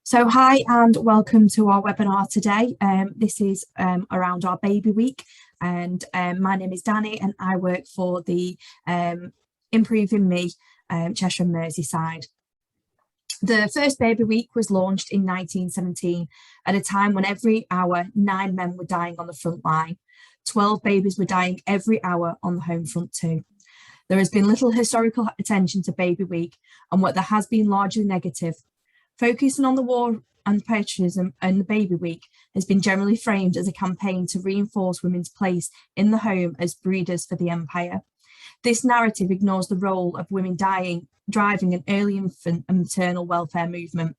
So hi and welcome to our webinar today. This is around our baby week, and my name is Danny and I work for the Improving Me Cheshire and Merseyside. The first baby week was launched in 1917 at a time when every hour 9 men were dying on the front line. 12 babies were dying every hour on the home front too. There has been little historical attention to baby week, and what there has been largely negative. Focusing on the war and patriotism and the baby week has been generally framed as a campaign to reinforce women's place in the home as breeders for the empire. This narrative ignores the role of women driving an early infant and maternal welfare movement,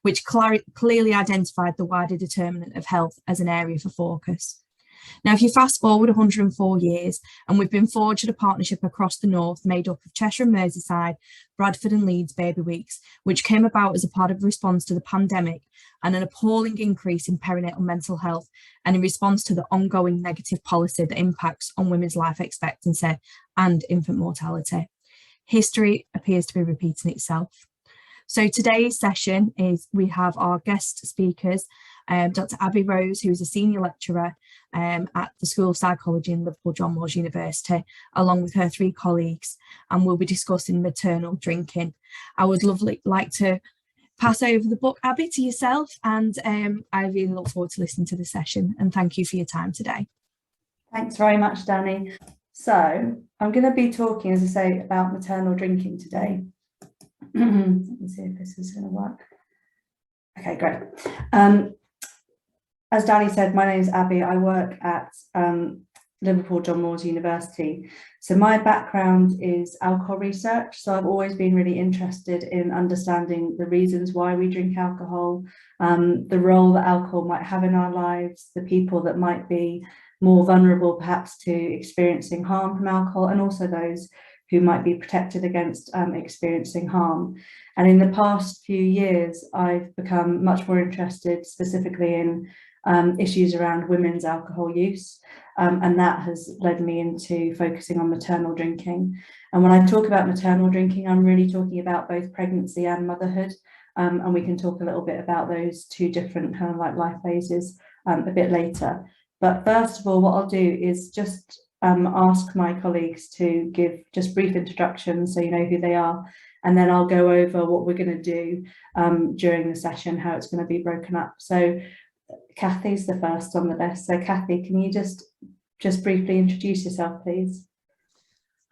which clearly identified the wider determinant of health as an area for focus. Now, if you fast forward 104 years, and we've been forged a partnership across the north made up of Cheshire and Merseyside, Bradford and Leeds baby weeks, which came about as a part of a response to the pandemic and an appalling increase in perinatal mental health, and in response to the ongoing negative policy that impacts on women's life expectancy and infant mortality. History appears to be repeating itself. So today's session is, we have our guest speakers, Dr. Abby Rose, who is a senior lecturer at the School of Psychology in Liverpool John Moores University, along with her 3 colleagues, and we'll be discussing maternal drinking. I would like to pass over the book, Abby, to yourself, and I really look forward to listening to the session, and thank you for your time today. Thanks very much, Danny. So I'm going to be talking, as I say, about maternal drinking today. Let me see if this is going to work. Okay, great. As Danny said, my name is Abby. I work at Liverpool John Moores University. So my background is alcohol research. So I've always been really interested in understanding the reasons why we drink alcohol, the role that alcohol might have in our lives, the people that might be more vulnerable perhaps to experiencing harm from alcohol, and also those who might be protected against experiencing harm. And in the past few years, I've become much more interested specifically in issues around women's alcohol use, and that has led me into focusing on maternal drinking. And when I talk about maternal drinking, I'm really talking about both pregnancy and motherhood, and we can talk a little bit about those 2 different kind of like life phases a bit later. But first of all, what I'll do is just ask my colleagues to give just brief introductions so you know who they are, and then I'll go over what we're going to do during the session, how it's going to be broken up. So Kathy's the first on the list. So Kathy, can you just briefly introduce yourself, please?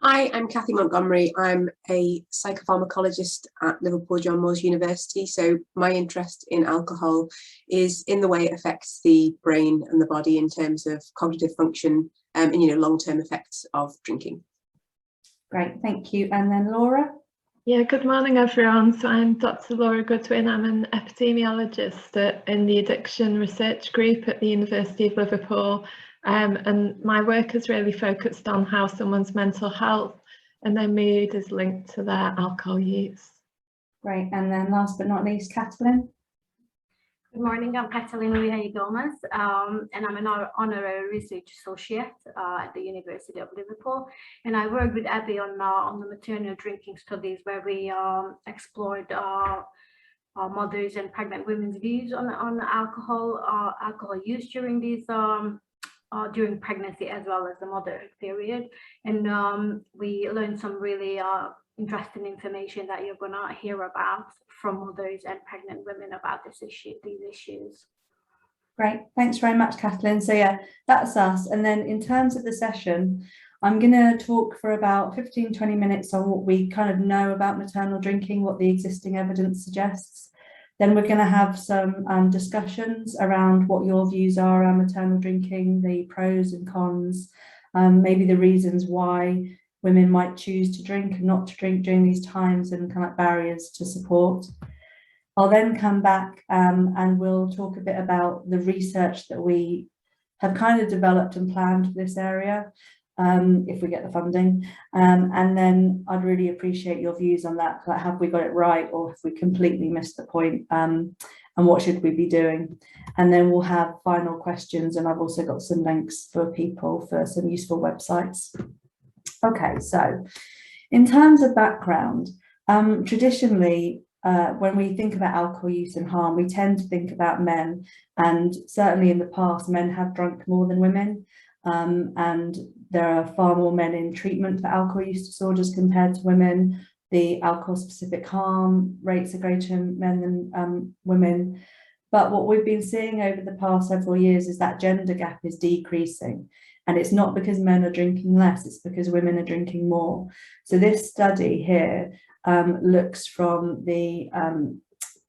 Hi, I'm Kathy Montgomery. I'm a psychopharmacologist at Liverpool John Moores University. So my interest in alcohol is in the way it affects the brain and the body in terms of cognitive function and long-term effects of drinking. Great, thank you. And then Laura? Yeah, good morning everyone. So I'm Dr. Laura Goodwin. I'm an epidemiologist in the addiction research group at the University of Liverpool. And my work is really focused on how someone's mental health and their mood is linked to their alcohol use. Great, and then last but not least, Catalin. Good morning, I'm Catalina Gomez, and I'm an honorary research associate at the University of Liverpool. And I work with Abby on the maternal drinking studies, where we explored mothers and pregnant women's views on alcohol use during these during pregnancy as well as the motherhood period. And we learned some really interesting information that you're going to hear about from mothers and pregnant women about these issues. Great, thanks very much, Kathleen. So yeah, that's us. And then in terms of the session, I'm going to talk for about 15-20 minutes on what we kind of know about maternal drinking, what the existing evidence suggests. Then we're going to have some discussions around what your views are around maternal drinking, the pros and cons, maybe the reasons why women might choose to drink and not to drink during these times, and kind of like barriers to support. I'll then come back and we'll talk a bit about the research that we have kind of developed and planned for this area, if we get the funding. And then I'd really appreciate your views on that. Like, have we got it right, or have we completely missed the point? And what should we be doing? And then we'll have final questions, and I've also got some links for people for some useful websites. Okay, so in terms of background, traditionally when we think about alcohol use and harm, we tend to think about men, and certainly in the past, men have drunk more than women, and there are far more men in treatment for alcohol use disorders compared to women. The alcohol-specific harm rates are greater in men than women. But what we've been seeing over the past several years is that gender gap is decreasing. And it's not because men are drinking less, it's because women are drinking more. So this study here looks from the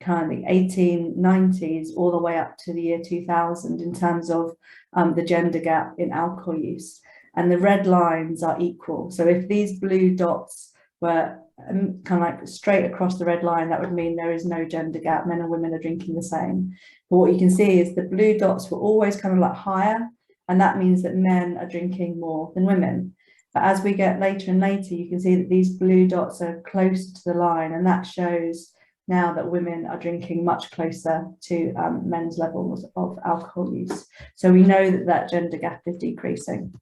kind of the 1890s all the way up to the year 2000 in terms of the gender gap in alcohol use. And the red lines are equal. So if these blue dots were kind of like straight across the red line, that would mean there is no gender gap. Men and women are drinking the same. But what you can see is the blue dots were always kind of like higher, and that means that men are drinking more than women. But as we get later and later, you can see that these blue dots are closer to the line, and that shows now that women are drinking much closer to men's levels of alcohol use. So we know that that gender gap is decreasing.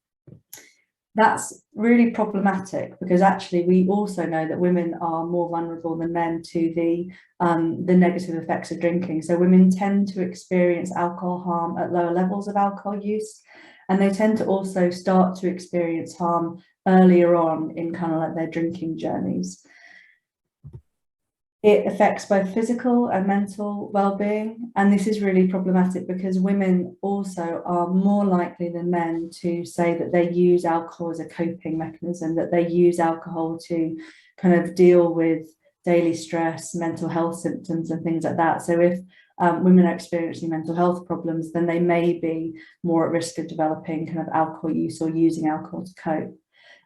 That's really problematic because actually we also know that women are more vulnerable than men to the negative effects of drinking. So women tend to experience alcohol harm at lower levels of alcohol use, and they tend to also start to experience harm earlier on in kind of like their drinking journeys. It affects both physical and mental well-being, and this is really problematic because women also are more likely than men to say that they use alcohol as a coping mechanism, that they use alcohol to kind of deal with daily stress, mental health symptoms and things like that. So if women are experiencing mental health problems, then they may be more at risk of developing kind of alcohol use or using alcohol to cope.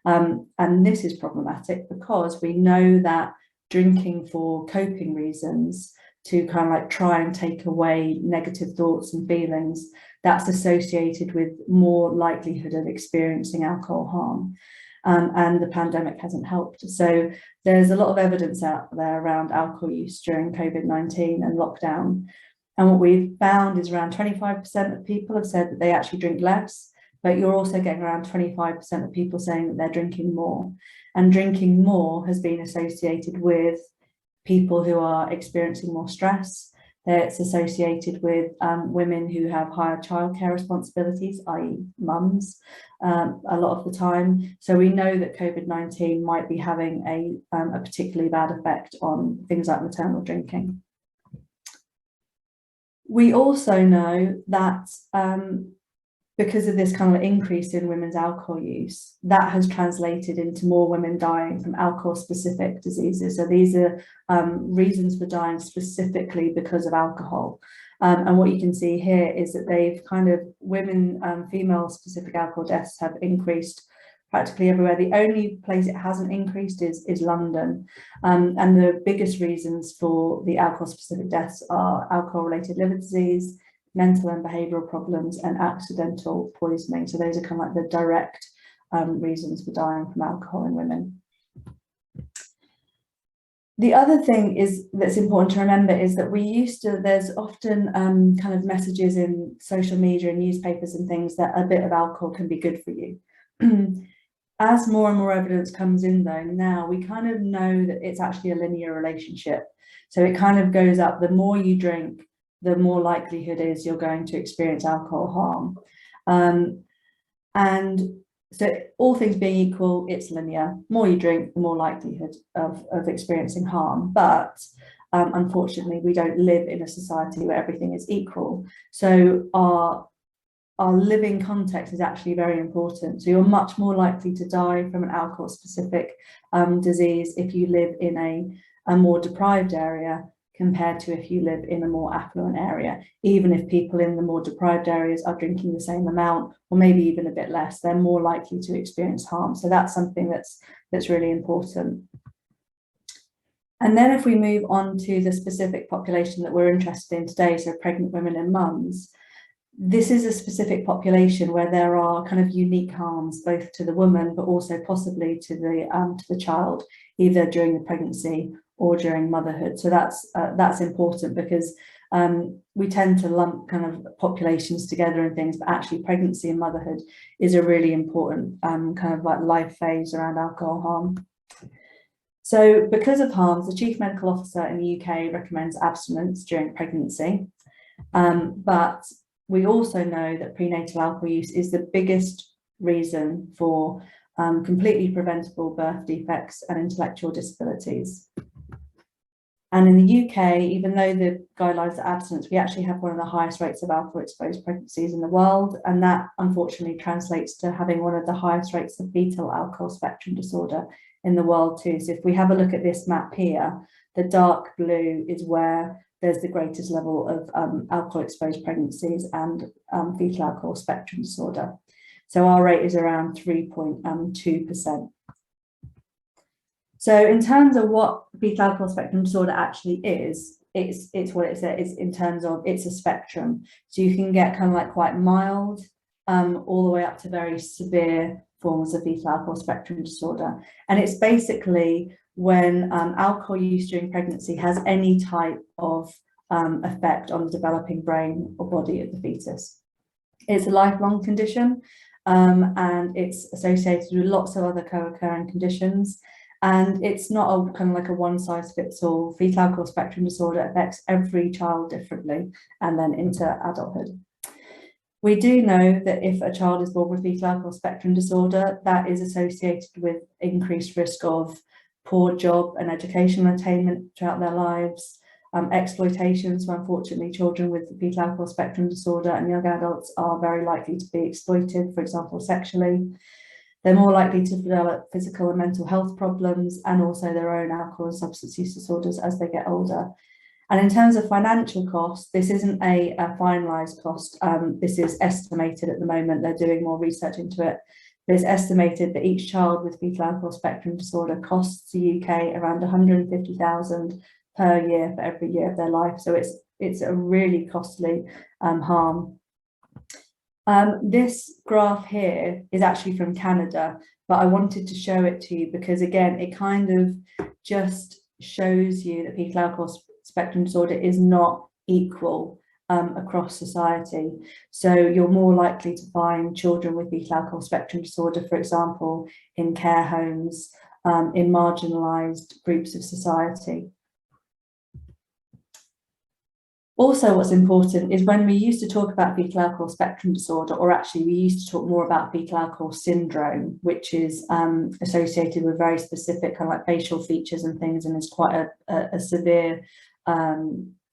And this is problematic because we know that drinking for coping reasons, to kind of like try and take away negative thoughts and feelings, that's associated with more likelihood of experiencing alcohol harm. And the pandemic hasn't helped. So there's a lot of evidence out there around alcohol use during COVID-19 and lockdown. And what we've found is around 25% of people have said that they actually drink less, but you're also getting around 25% of people saying that they're drinking more. And drinking more has been associated with people who are experiencing more stress. It's associated with women who have higher childcare responsibilities, i.e. mums, a lot of the time. So we know that COVID-19 might be having a particularly bad effect on things like maternal drinking. We also know that because of this kind of increase in women's alcohol use, that has translated into more women dying from alcohol-specific diseases. So these are reasons for dying specifically because of alcohol. And what you can see here is that they've kind of, female-specific alcohol deaths have increased practically everywhere. The only place it hasn't increased is London. And the biggest reasons for the alcohol-specific deaths are alcohol-related liver disease, mental and behavioural problems, and accidental poisoning. So those are kind of like the direct reasons for dying from alcohol in women. The other thing that's important to remember is that there's often kind of messages in social media and newspapers and things that a bit of alcohol can be good for you. As more and more evidence comes in though, now we kind of know that it's actually a linear relationship. So it kind of goes up, the more you drink, the more likelihood is you're going to experience alcohol harm. And so all things being equal, it's linear. The more you drink, the more likelihood of experiencing harm. But unfortunately, we don't live in a society where everything is equal. So our living context is actually very important. So you're much more likely to die from an alcohol-specific disease if you live in a more deprived area compared to if you live in a more affluent area. Even if people in the more deprived areas are drinking the same amount, or maybe even a bit less, they're more likely to experience harm. So that's something that's really important. And then if we move on to the specific population that we're interested in today, so pregnant women and mums, this is a specific population where there are kind of unique harms, both to the woman, but also possibly to the child, either during the pregnancy or during motherhood. So that's important because we tend to lump kind of populations together and things, but actually pregnancy and motherhood is a really important kind of like life phase around alcohol harm. So because of harms, the Chief Medical Officer in the UK recommends abstinence during pregnancy. But we also know that prenatal alcohol use is the biggest reason for completely preventable birth defects and intellectual disabilities. And in the UK, even though the guidelines are abstinence, we actually have one of the highest rates of alcohol-exposed pregnancies in the world, and that unfortunately translates to having one of the highest rates of fetal alcohol spectrum disorder in the world too. So if we have a look at this map here, the dark blue is where there's the greatest level of alcohol-exposed pregnancies and fetal alcohol spectrum disorder. So our rate is around 3.2%. So in terms of what fetal alcohol spectrum disorder actually is, it's what it says. It's in terms of, it's a spectrum. So you can get kind of like quite mild all the way up to very severe forms of fetal alcohol spectrum disorder. And it's basically when alcohol use during pregnancy has any type of effect on the developing brain or body of the fetus. It's a lifelong condition, and it's associated with lots of other co-occurring conditions. And it's not a kind of like a one-size-fits-all. Fetal alcohol spectrum disorder affects every child differently and then into adulthood. We do know that if a child is born with fetal alcohol spectrum disorder, that is associated with increased risk of poor job and educational attainment throughout their lives, exploitation. So unfortunately, children with fetal alcohol spectrum disorder and young adults are very likely to be exploited, for example, sexually. They're more likely to develop physical and mental health problems and also their own alcohol and substance use disorders as they get older. And in terms of financial costs, this isn't a finalised cost. This is estimated at the moment. They're doing more research into it. But it's estimated that each child with fetal alcohol spectrum disorder costs the UK around 150,000 per year for every year of their life. So it's a really costly harm. This graph here is actually from Canada, but I wanted to show it to you because, again, it kind of just shows you that fetal alcohol spectrum disorder is not equal across society. So you're more likely to find children with fetal alcohol spectrum disorder, for example, in care homes, in marginalised groups of society. Also, what's important is when we used to talk about fetal alcohol spectrum disorder, or actually we used to talk more about fetal alcohol syndrome, which is associated with very specific kind of like facial features and things, and is quite a severe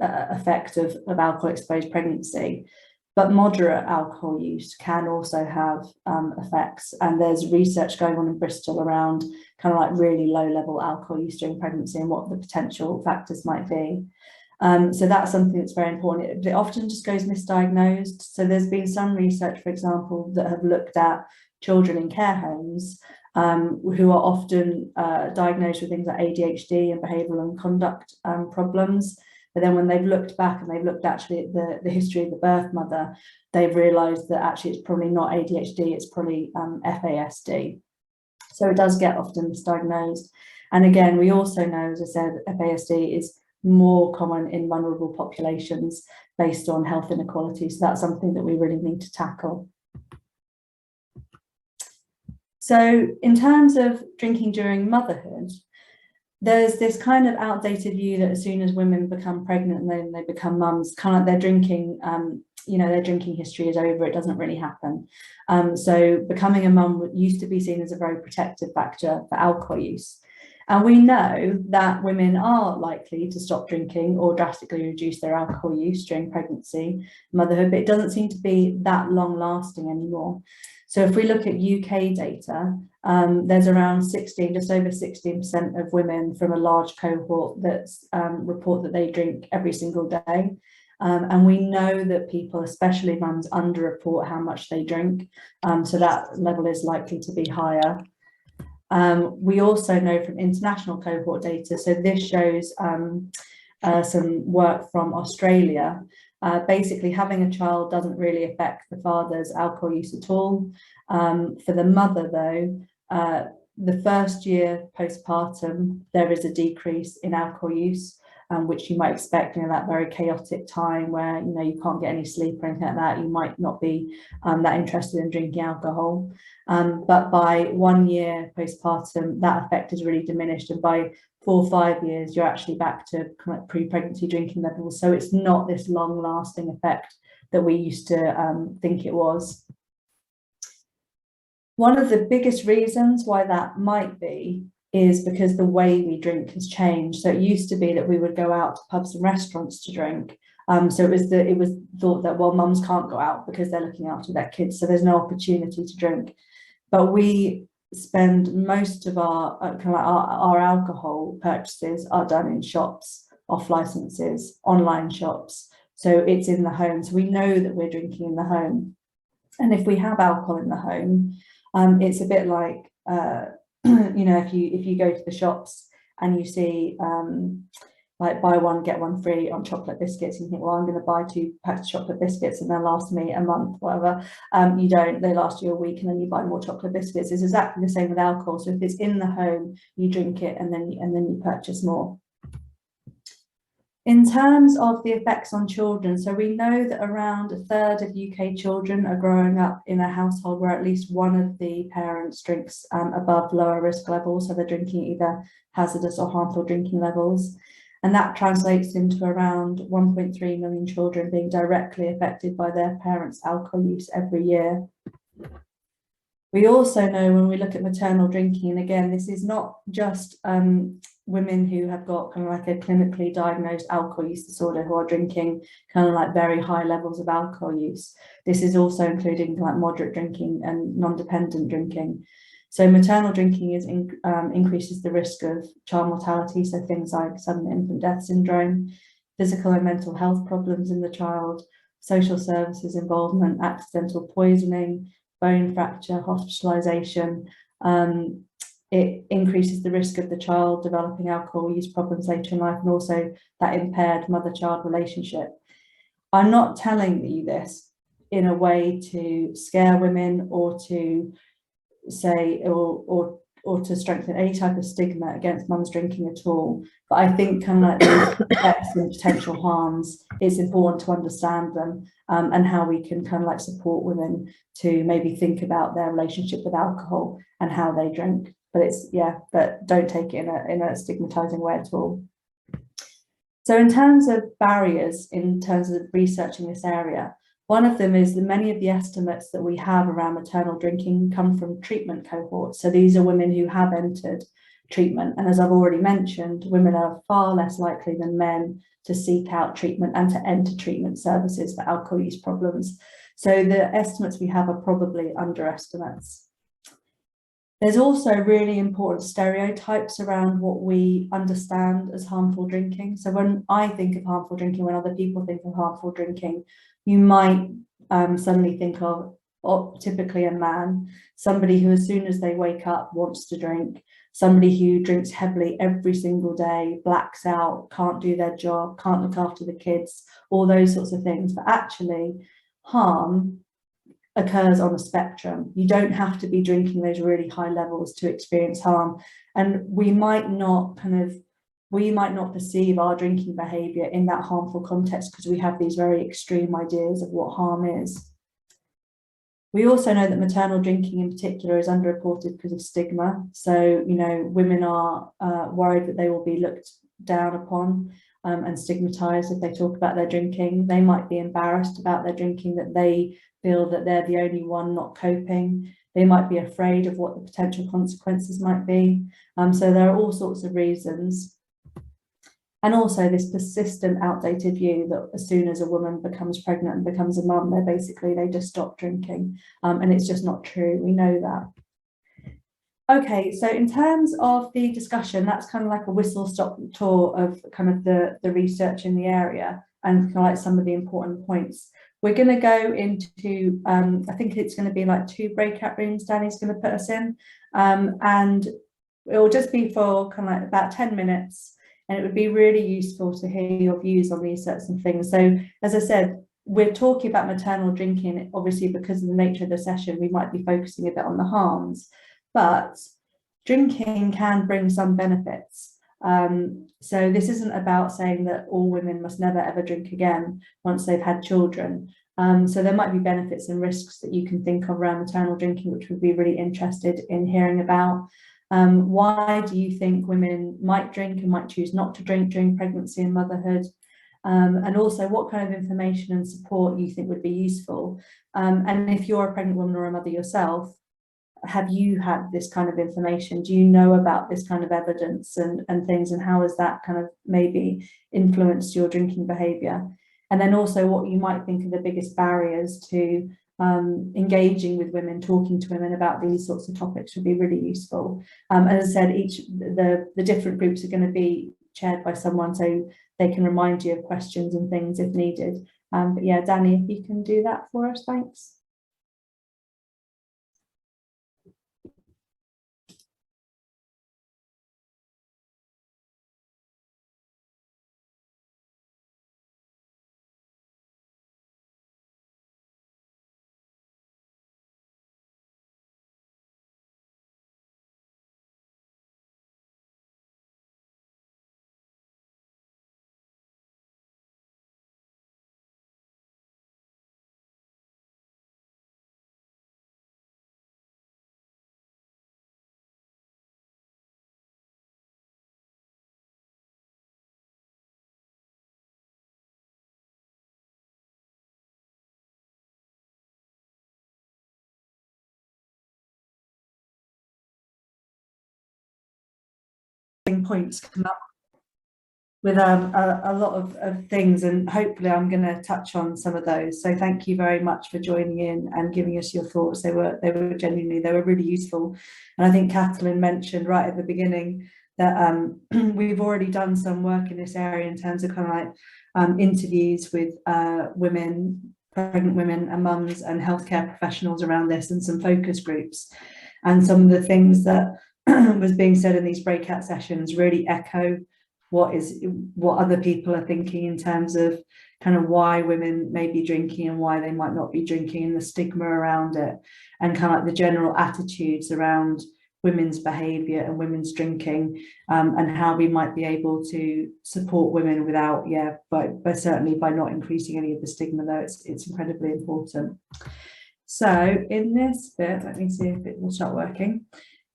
effect of alcohol exposed pregnancy. But moderate alcohol use can also have effects, and there's research going on in Bristol around kind of like really low level alcohol use during pregnancy and what the potential factors might be. So that's something that's very important. It often just goes misdiagnosed. So there's been some research, for example, that have looked at children in care homes who are often diagnosed with things like ADHD and behavioural and conduct problems. But then when they've looked back and they've looked actually at the history of the birth mother, they've realised that actually it's probably not ADHD, it's probably FASD. So it does get often misdiagnosed. And again, we also know, as I said, FASD is more common in vulnerable populations based on health inequality. So that's something that we really need to tackle. So in terms of drinking during motherhood, there's this kind of outdated view that as soon as women become pregnant and then they become mums, kind of like their drinking, their drinking history is over, it doesn't really happen. So becoming a mum used to be seen as a very protective factor for alcohol use. And we know that women are likely to stop drinking or drastically reduce their alcohol use during pregnancy, motherhood, but it doesn't seem to be that long lasting anymore. So if we look at UK data, there's around just over 16% of women from a large cohort that report that they drink every single day. And we know that people, especially mums, underreport how much they drink. So that level is likely to be higher. We also know from international cohort data, so this shows some work from Australia. Basically, having a child doesn't really affect the father's alcohol use at all. For the mother, though, the first year postpartum, there is a decrease in alcohol use. which you might expect, that very chaotic time where, you can't get any sleep or anything like that. You might not be that interested in drinking alcohol. But by 1 year postpartum, that effect is really diminished. And by 4 or 5 years, you're actually back to kind of pre-pregnancy drinking levels. So it's not this long-lasting effect that we used to think it was. One of the biggest reasons why that might be is because the way we drink has changed. So it used to be that we would go out to pubs and restaurants to drink. So it was thought that, well, mums can't go out because they're looking after their kids, so there's no opportunity to drink. But we spend most of our our alcohol purchases are done in shops, off licenses, online shops. So it's in the home. So we know that we're drinking in the home. And if we have alcohol in the home, it's a bit like, if you go to the shops and you see like buy one, get one free on chocolate biscuits, you think, well, I'm going to buy 2 packs of chocolate biscuits and they'll last me a month, whatever. You don't, they last you a week and then you buy more chocolate biscuits. It's exactly the same with alcohol. So if it's in the home, you drink it and then you purchase more. In terms of the effects on children, so we know that around 1/3 of UK children are growing up in a household where at least one of the parents drinks above lower risk levels, so they're drinking either hazardous or harmful drinking levels. And that translates into around 1.3 million children being directly affected by their parents' alcohol use every year. We also know when we look at maternal drinking, and again, this is not just women who have got kind of like a clinically diagnosed alcohol use disorder who are drinking kind of like very high levels of alcohol use. This is also including like moderate drinking and non-dependent drinking. So maternal drinking increases the risk of child mortality, so things like sudden infant death syndrome, physical and mental health problems in the child, social services involvement, accidental poisoning, bone fracture, hospitalisation. It increases the risk of the child developing alcohol use problems later in life, and also that impaired mother-child relationship. I'm not telling you this in a way to scare women or to say or to strengthen any type of stigma against mums drinking at all, but I think kind of like the effects and potential harms, it's important to understand them and how we can kind of like support women to maybe think about their relationship with alcohol and how they drink. But but don't take it in a stigmatizing way at all. So in terms of barriers, in terms of researching this area, one of them is that many of the estimates that we have around maternal drinking come from treatment cohorts. So these are women who have entered treatment. And as I've already mentioned, women are far less likely than men to seek out treatment and to enter treatment services for alcohol use problems. So the estimates we have are probably underestimates. There's also really important stereotypes around what we understand as harmful drinking. So when I think of harmful drinking, when other people think of harmful drinking, you might suddenly think of typically a man, somebody who as soon as they wake up wants to drink, somebody who drinks heavily every single day, blacks out, can't do their job, can't look after the kids, all those sorts of things. But actually, harm occurs on a spectrum. You don't have to be drinking those really high levels to experience harm. And we might not perceive our drinking behaviour in that harmful context because we have these very extreme ideas of what harm is. We also know that maternal drinking in particular is underreported because of stigma. So, women are worried that they will be looked down upon and stigmatized if they talk about their drinking. They might be embarrassed about their drinking, that they feel that they're the only one not coping. They might be afraid of what the potential consequences might be. So there are all sorts of reasons. And also this persistent outdated view that as soon as a woman becomes pregnant and becomes a mum, they just stop drinking. And it's just not true. We know that. Okay, so in terms of the discussion, that's kind of like a whistle-stop tour of kind of the research in the area and kind of like some of the important points. We're going to go into, I think it's going to be like 2 breakout rooms Danny's going to put us in, and it will just be for kind of like about 10 minutes, and it would be really useful to hear your views on these certain things. So as I said, we're talking about maternal drinking, obviously because of the nature of the session, we might be focusing a bit on the harms, but drinking can bring some benefits. So this isn't about saying that all women must never ever drink again once they've had children. So there might be benefits and risks that you can think of around maternal drinking, which we'd be really interested in hearing about. Why do you think women might drink and might choose not to drink during pregnancy and motherhood? And also what kind of information and support you think would be useful. And if you're a pregnant woman or a mother yourself, have you had this kind of information? Do you know about this kind of evidence and things, and how has that kind of maybe influenced your drinking behaviour? And then also what you might think are the biggest barriers to engaging with women, talking to women about these sorts of topics would be really useful. As I said, the different groups are going to be chaired by someone, so they can remind you of questions and things if needed. But yeah, Danny, if you can do that for us, thanks. Points come up with a lot of things, and hopefully I'm going to touch on some of those. So thank you very much for joining in and giving us your thoughts. They were genuinely, they were really useful. And I think Kathleen mentioned right at the beginning that we've already done some work in this area in terms of kind of like interviews with women, pregnant women and mums and healthcare professionals around this, and some focus groups. And some of the things that was being said in these breakout sessions really echo what other people are thinking in terms of kind of why women may be drinking and why they might not be drinking, and the stigma around it, and kind of like the general attitudes around women's behaviour and women's drinking, and how we might be able to support women without, but certainly by not increasing any of the stigma, though it's incredibly important. So in this bit, let me see if it will start working.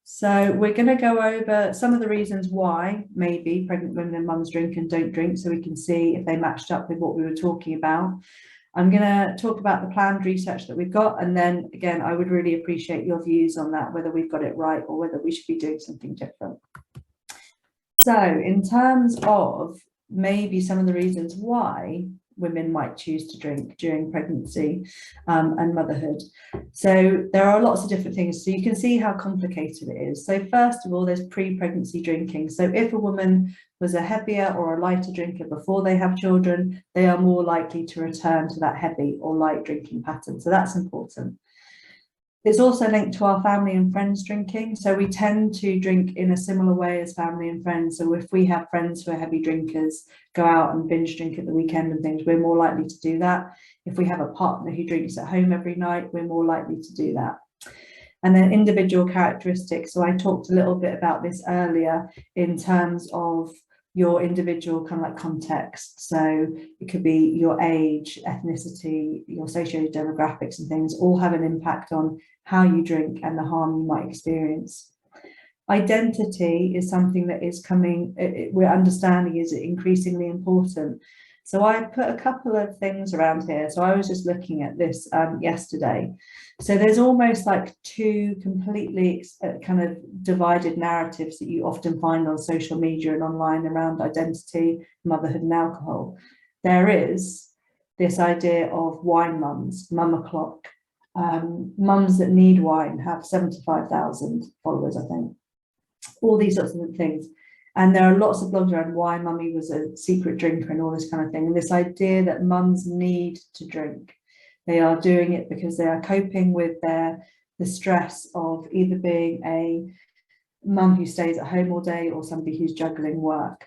So we're going to go over some of the reasons why maybe pregnant women and mums drink and don't drink, so we can see if they matched up with what we were talking about. I'm going to talk about the planned research that we've got, and then again, I would really appreciate your views on that, whether we've got it right or whether we should be doing something different. So in terms of maybe some of the reasons why women might choose to drink during pregnancy and motherhood. So there are lots of different things, so you can see how complicated it is. So first of all, there's pre-pregnancy drinking. So if a woman was a heavier or a lighter drinker before they have children, they are more likely to return to that heavy or light drinking pattern. So that's important. It's also linked to our family and friends drinking. So we tend to drink in a similar way as family and friends. So if we have friends who are heavy drinkers, go out and binge drink at the weekend and things, we're more likely to do that. If we have a partner who drinks at home every night, we're more likely to do that. And then individual characteristics. So I talked a little bit about this earlier in terms of your individual kind of like context. So it could be your age, ethnicity, your socio-demographics and things all have an impact on how you drink and the harm you might experience. Identity is something that is we're understanding is increasingly important. So I put a couple of things around here. So I was just looking at this yesterday. So there's almost like two completely kind of divided narratives that you often find on social media and online around identity, motherhood and alcohol. There is this idea of wine mums, mum o'clock, mums that need wine, have 75,000 followers, I think, all these sorts of things. And there are lots of blogs around why mummy was a secret drinker and all this kind of thing. And this idea that mums need to drink. They are doing it because they are coping with the stress of either being a mum who stays at home all day or somebody who's juggling work.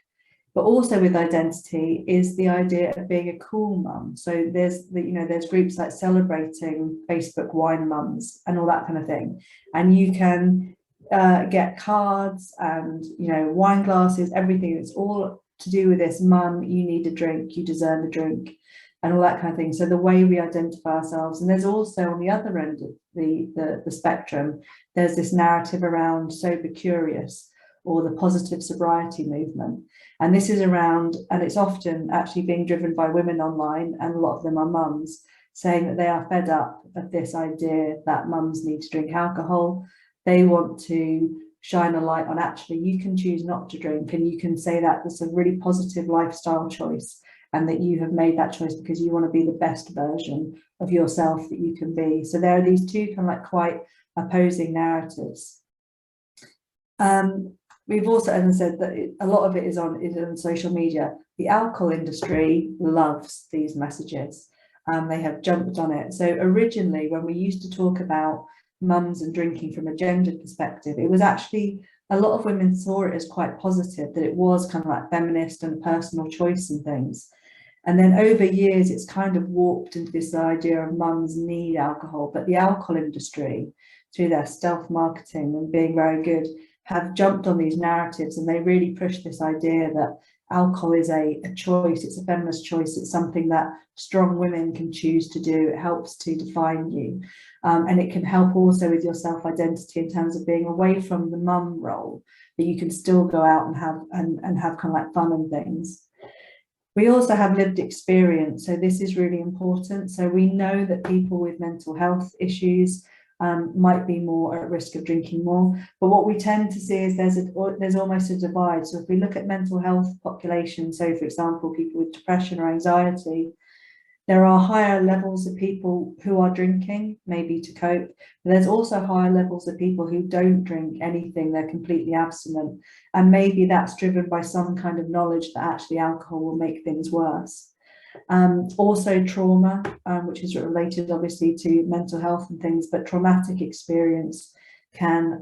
But also with identity is the idea of being a cool mum. So there's there's groups like celebrating Facebook wine mums and all that kind of thing. And you can get cards and, you know, wine glasses, everything. It's all to do with this: mum, you need a drink, you deserve a drink, and all that kind of thing. So the way we identify ourselves. And there's also on the other end of the spectrum, there's this narrative around sober curious, or the positive sobriety movement. And this is around, and it's often actually being driven by women online, and a lot of them are mums, saying that they are fed up of this idea that mums need to drink alcohol. They want to shine a light on, actually, you can choose not to drink, and you can say that it's a really positive lifestyle choice, and that you have made that choice because you want to be the best version of yourself that you can be. So there are these two kind of like quite opposing narratives. We've also, as I said, that a lot of it is on social media. The alcohol industry loves these messages. They have jumped on it. So originally, when we used to talk about mums and drinking from a gendered perspective, it was actually, a lot of women saw it as quite positive, that it was kind of like feminist and personal choice and things. And then over years, it's kind of warped into this idea of mums need alcohol, but the alcohol industry, through their stealth marketing and being very good, have jumped on these narratives, and they really push this idea that alcohol is a choice, it's a feminist choice, it's something that strong women can choose to do, it helps to define you, and it can help also with your self-identity in terms of being away from the mum role, that you can still go out and have kind of like fun and things. We also have lived experience, so this is really important. So we know that people with mental health issues might be more at risk of drinking more, but what we tend to see is there's almost a divide. So if we look at mental health population, so for example, people with depression or anxiety, there are higher levels of people who are drinking, maybe to cope, but there's also higher levels of people who don't drink anything, they're completely abstinent, and maybe that's driven by some kind of knowledge that actually alcohol will make things worse. Also trauma, which is related obviously to mental health and things, but traumatic experience can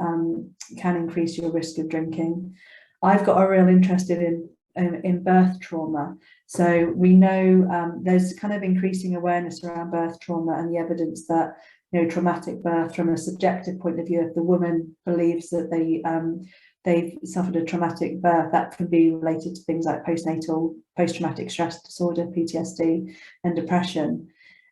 increase your risk of drinking. I've got a real interest in birth trauma. So we know there's kind of increasing awareness around birth trauma and the evidence that, you know, traumatic birth, from a subjective point of view, if the woman believes that they've suffered a traumatic birth, that can be related to things like post-traumatic stress disorder, PTSD, and depression.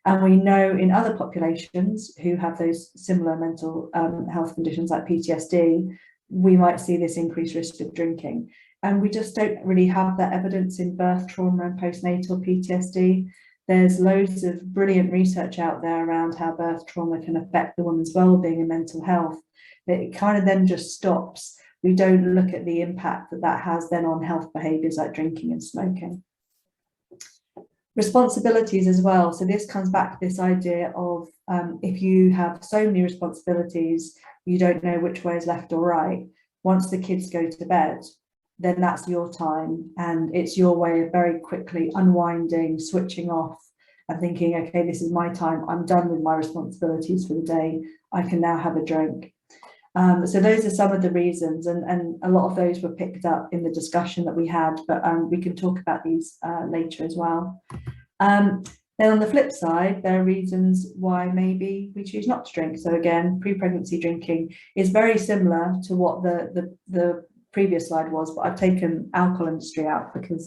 And we know in other populations who have those similar mental health conditions like PTSD, we might see this increased risk of drinking. And we just don't really have that evidence in birth trauma and postnatal PTSD. There's loads of brilliant research out there around how birth trauma can affect the woman's well-being and mental health. It kind of then just stops. We don't look at the impact that that has then on health behaviours like drinking and smoking. Responsibilities as well. So this comes back to this idea of if you have so many responsibilities, you don't know which way is left or right. Once the kids go to bed, then that's your time, and it's your way of very quickly unwinding, switching off and thinking, okay, this is my time, I'm done with my responsibilities for the day, I can now have a drink. So those are some of the reasons, and a lot of those were picked up in the discussion that we had, but we can talk about these later as well. Then on the flip side, there are reasons why maybe we choose not to drink. So again, pre-pregnancy drinking is very similar to what the previous slide was, but I've taken alcohol industry out because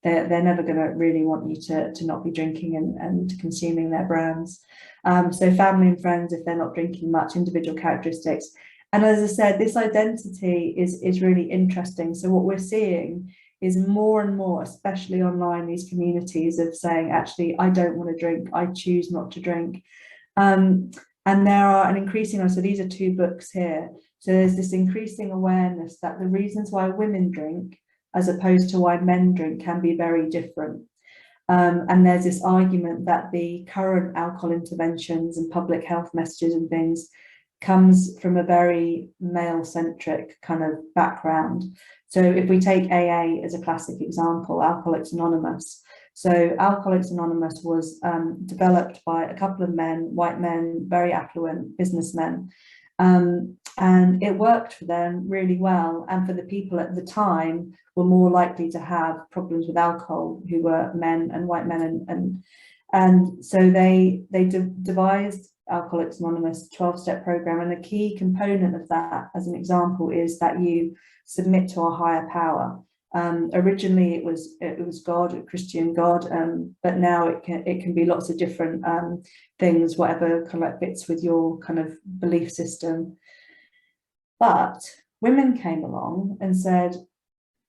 they're never going to really want you to not be drinking and consuming their brands. So family and friends, if they're not drinking much, individual characteristics. And as I said, this identity is really interesting. So what we're seeing is more and more, especially online, these communities of saying, actually, I don't want to drink, I choose not to drink. And there are an increasing, so these are two books here. So there's this increasing awareness that the reasons why women drink as opposed to why men drink can be very different. And there's this argument that the current alcohol interventions and public health messages and things comes from a very male-centric kind of background. So if we take AA as a classic example, Alcoholics Anonymous. So Alcoholics Anonymous was developed by a couple of men, white men, very affluent businessmen, And it worked for them really well. And for the people at the time were more likely to have problems with alcohol, who were men and white men. And so they devised Alcoholics Anonymous 12-step program. And a key component of that, as an example, is that you submit to a higher power. Originally it was God, a Christian God, but now it can be lots of different things, whatever kind of like fits with your kind of belief system. But women came along and said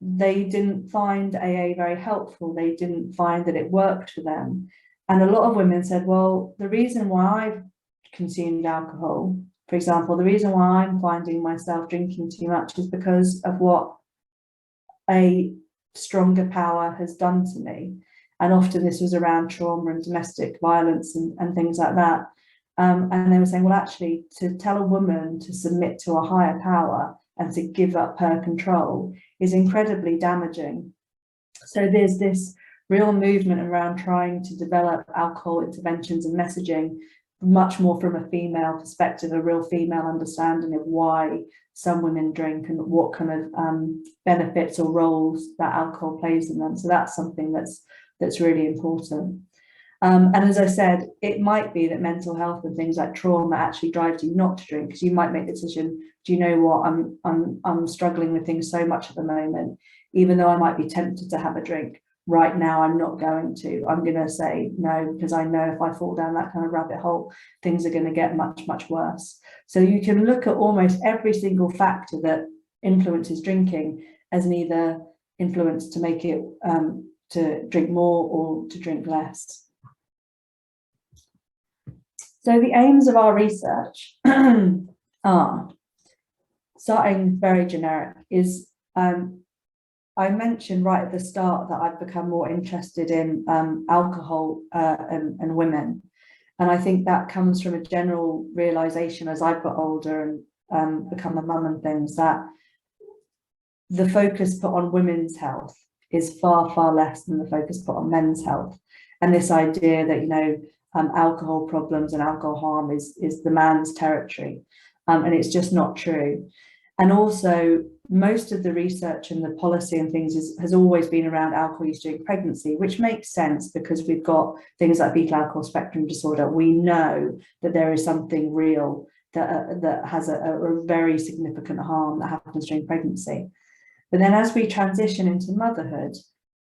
they didn't find AA very helpful. They didn't find that it worked for them. And a lot of women said, well, the reason why I've consumed alcohol, for example, the reason why I'm finding myself drinking too much is because of what a stronger power has done to me. And often this was around trauma and domestic violence and things like that. And they were saying, well, actually, to tell a woman to submit to a higher power and to give up her control is incredibly damaging. So there's this real movement around trying to develop alcohol interventions and messaging much more from a female perspective, a real female understanding of why some women drink and what kind of benefits or roles that alcohol plays in them. So that's something that's really important. And as I said, it might be that mental health and things like trauma actually drives you not to drink, because you might make the decision, do you know what, I'm struggling with things so much at the moment, even though I might be tempted to have a drink. Right now, I'm not going to. I'm going to say no, because I know if I fall down that kind of rabbit hole, things are going to get much, much worse. So you can look at almost every single factor that influences drinking as an either influence to make it to drink more or to drink less. So the aims of our research are, starting very generic, is I mentioned right at the start that I've become more interested in alcohol and women. And I think that comes from a general realization as I've got older and become a mum and things, that the focus put on women's health is far, far less than the focus put on men's health. And this idea that, you know, alcohol problems and alcohol harm is the man's territory. And it's just not true. And also, most of the research and the policy and things has always been around alcohol use during pregnancy, which makes sense because we've got things like fetal alcohol spectrum disorder. We know that there is something real that has a very significant harm that happens during pregnancy. But then as we transition into motherhood,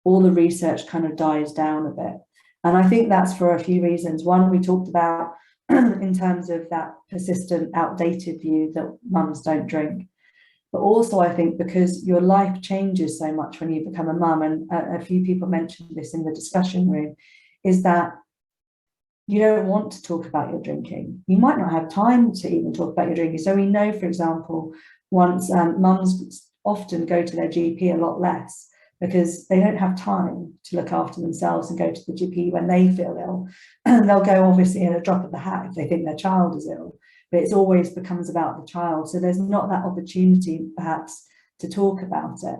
all the research kind of dies down a bit. And I think that's for a few reasons. One, we talked about in terms of that persistent, outdated view that mums don't drink. But also, I think because your life changes so much when you become a mum, and a few people mentioned this in the discussion room, is that you don't want to talk about your drinking. You might not have time to even talk about your drinking. So we know, for example, once mums often go to their GP a lot less because they don't have time to look after themselves and go to the GP when they feel ill. They'll go obviously in a drop of the hat if they think their child is ill, but it always becomes about the child. So there's not that opportunity perhaps to talk about it.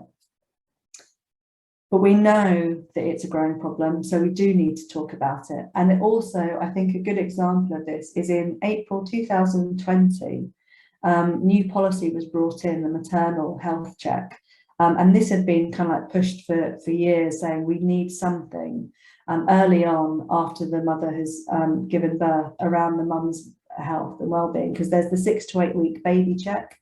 But we know that it's a growing problem, so we do need to talk about it. And it also, I think a good example of this is in April 2020, new policy was brought in, the maternal health check. And this had been kind of like pushed for years, saying we need something early on after the mother has given birth around the mum's health and well-being, because there's the 6 to 8 week baby check,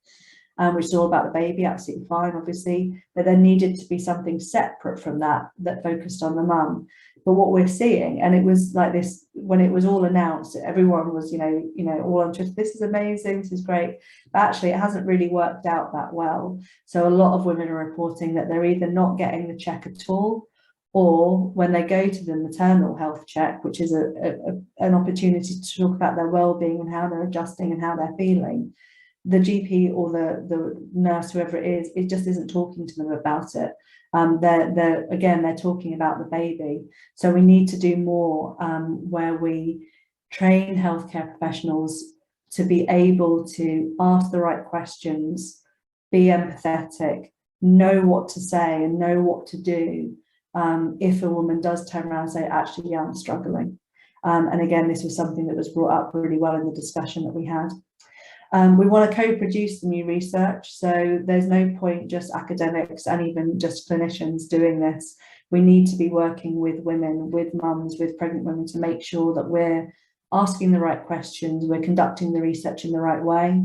which is all about the baby, absolutely fine, obviously, but there needed to be something separate from that focused on the mum. But what we're seeing, and it was like this when it was all announced, everyone was, you know, all on Twitter, this is amazing, this is great, but actually it hasn't really worked out that well. So a lot of women are reporting that they're either not getting the check at all, or when they go to the maternal health check, which is an opportunity to talk about their well-being and how they're adjusting and how they're feeling, the GP or the nurse, whoever it is, it just isn't talking to them about it. They're talking about the baby. So we need to do more where we train healthcare professionals to be able to ask the right questions, be empathetic, know what to say and know what to do if a woman does turn around and say, actually, yeah, I'm struggling. And again, this was something that was brought up really well in the discussion that we had. We want to co-produce the new research, so there's no point just academics and even just clinicians doing this. We need to be working with women, with mums, with pregnant women to make sure that we're asking the right questions, we're conducting the research in the right way.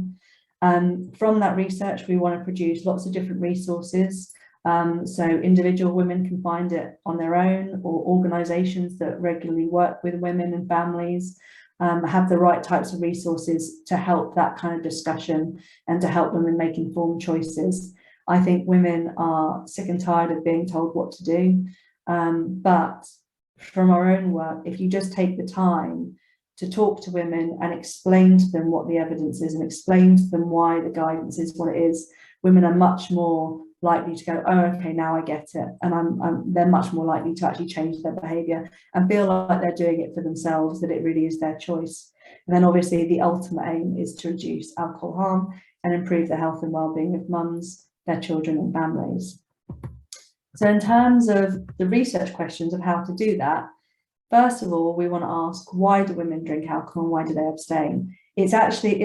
From that research, we want to produce lots of different resources. So individual women can find it on their own, or organisations that regularly work with women and families have the right types of resources to help that kind of discussion and to help women make informed choices. I think women are sick and tired of being told what to do, but from our own work, if you just take the time to talk to women and explain to them what the evidence is and explain to them why the guidance is what it is, women are much more likely to go, oh, okay, now I get it. And they're much more likely to actually change their behaviour and feel like they're doing it for themselves, that it really is their choice. And then obviously the ultimate aim is to reduce alcohol harm and improve the health and well-being of mums, their children and families. So in terms of the research questions of how to do that, first of all, we want to ask, why do women drink alcohol and why do they abstain? It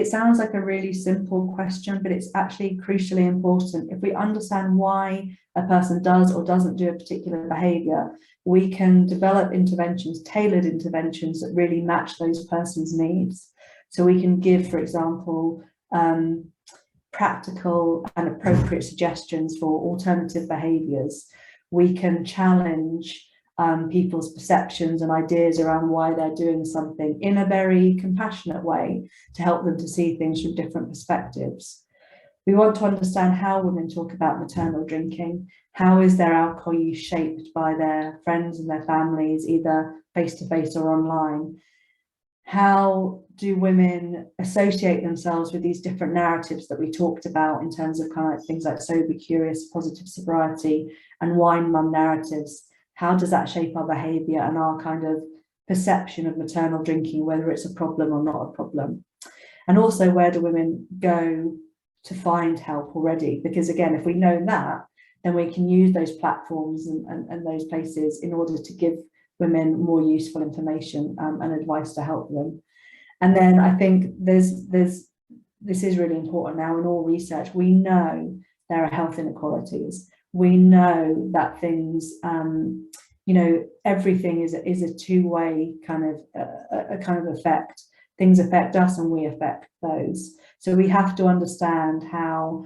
sounds like a really simple question, but it's actually crucially important. If we understand why a person does or doesn't do a particular behaviour, we can develop interventions, tailored interventions that really match those persons' needs. So we can give, for example, practical and appropriate suggestions for alternative behaviours. We can challenge people's perceptions and ideas around why they're doing something in a very compassionate way to help them to see things from different perspectives. We want to understand how women talk about maternal drinking. How is their alcohol use shaped by their friends and their families, either face-to-face or online? How do women associate themselves with these different narratives that we talked about in terms of kind of things like sober, curious, positive sobriety and wine mum narratives? How does that shape our behaviour and our kind of perception of maternal drinking, whether it's a problem or not a problem? And also, where do women go to find help already? Because again, if we know that, then we can use those platforms and those places in order to give women more useful information and advice to help them. And then I think this is really important now in all research. We know there are health inequalities. We know that things, everything is a two-way kind of effect. Things affect us and we affect those. So we have to understand how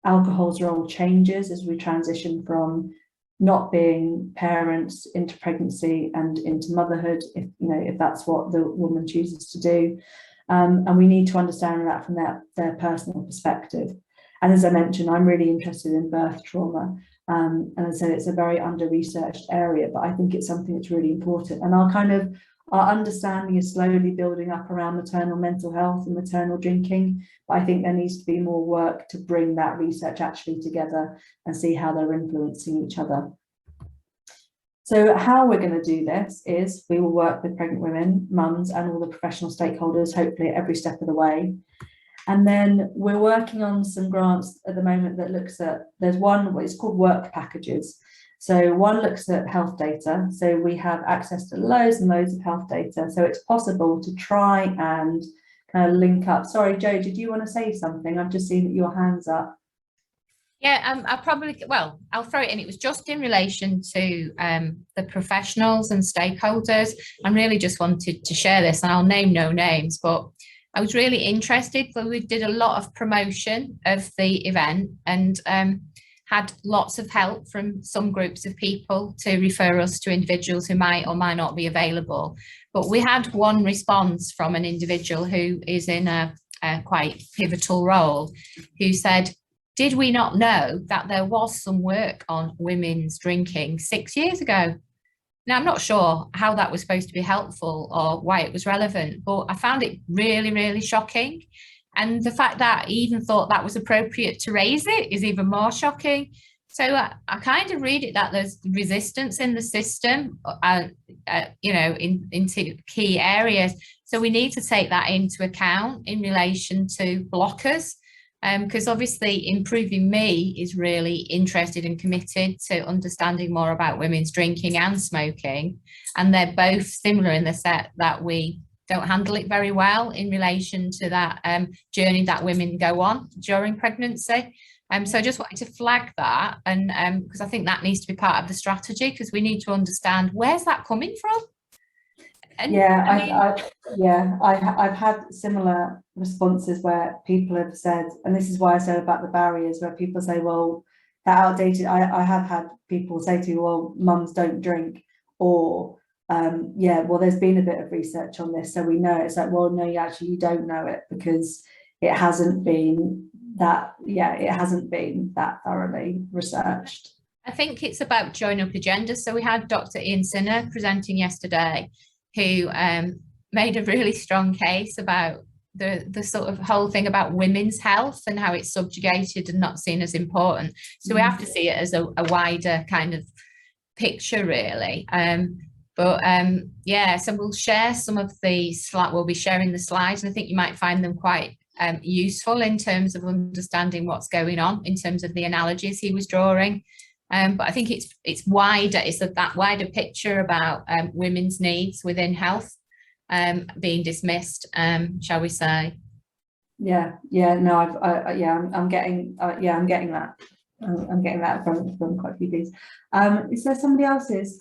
alcohol's role changes as we transition from not being parents into pregnancy and into motherhood, if that's what the woman chooses to do. And we need to understand that from their personal perspective. And as I mentioned, I'm really interested in birth trauma. And as I said, it's a very under-researched area, but I think it's something that's really important. And our understanding is slowly building up around maternal mental health and maternal drinking. But I think there needs to be more work to bring that research actually together and see how they're influencing each other. So how we're going to do this is we will work with pregnant women, mums, and all the professional stakeholders, hopefully at every step of the way. And then we're working on some grants at the moment that looks at, there's one, it's called work packages. So one looks at health data. So we have access to loads and loads of health data. So it's possible to try and kind of link up. Sorry, Jo, did you want to say something? I've just seen that your hand's up. Yeah, I'll throw it in. It was just in relation to the professionals and stakeholders. I really just wanted to share this, and I'll name no names, but I was really interested. So we did a lot of promotion of the event and had lots of help from some groups of people to refer us to individuals who might or might not be available. But we had one response from an individual who is in a quite pivotal role, who said, did we not know that there was some work on women's drinking 6 years ago? Now, I'm not sure how that was supposed to be helpful or why it was relevant, but I found it really, really shocking. And the fact that he even thought that was appropriate to raise it is even more shocking. So I kind of read it that there's resistance in the system, into key areas. So we need to take that into account in relation to blockers. Because obviously Improving Me is really interested and committed to understanding more about women's drinking and smoking, and they're both similar in the set that we don't handle it very well in relation to that journey that women go on during pregnancy. So I just wanted to flag that, and because I think that needs to be part of the strategy, because we need to understand where's that coming from. And, I've had similar responses where people have said, and this is why I said about the barriers, where people say, well, they're outdated. I have had people say to me, well, mums don't drink, or well, there's been a bit of research on this, so we know. It's like, well, no, you don't know it, because it hasn't been that thoroughly researched. I think it's about join up agendas. So we had Dr. Ian Sinner presenting yesterday, who made a really strong case about the sort of whole thing about women's health and how it's subjugated and not seen as important. So we have to see it as a wider kind of picture, really. So we'll share some of the slides. We'll be sharing the slides, and I think you might find them quite useful in terms of understanding what's going on in terms of the analogies he was drawing. But I think it's wider. It's that wider picture about women's needs within health being dismissed, shall we say? I'm getting that. I'm getting that from quite a few things. Is there somebody else's?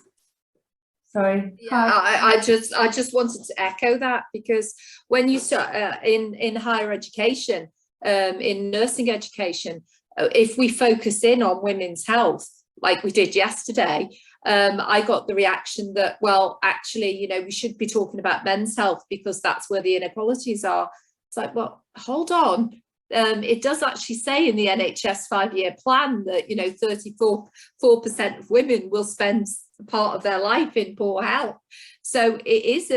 Sorry. Yeah, I just wanted to echo that, because when you start in higher education, in nursing education, if we focus in on women's health, like we did yesterday, I got the reaction that, well, actually, we should be talking about men's health because that's where the inequalities are. It's like, well, hold on. It does actually say in the NHS 5-year plan that 34% of women will spend part of their life in poor health. So it is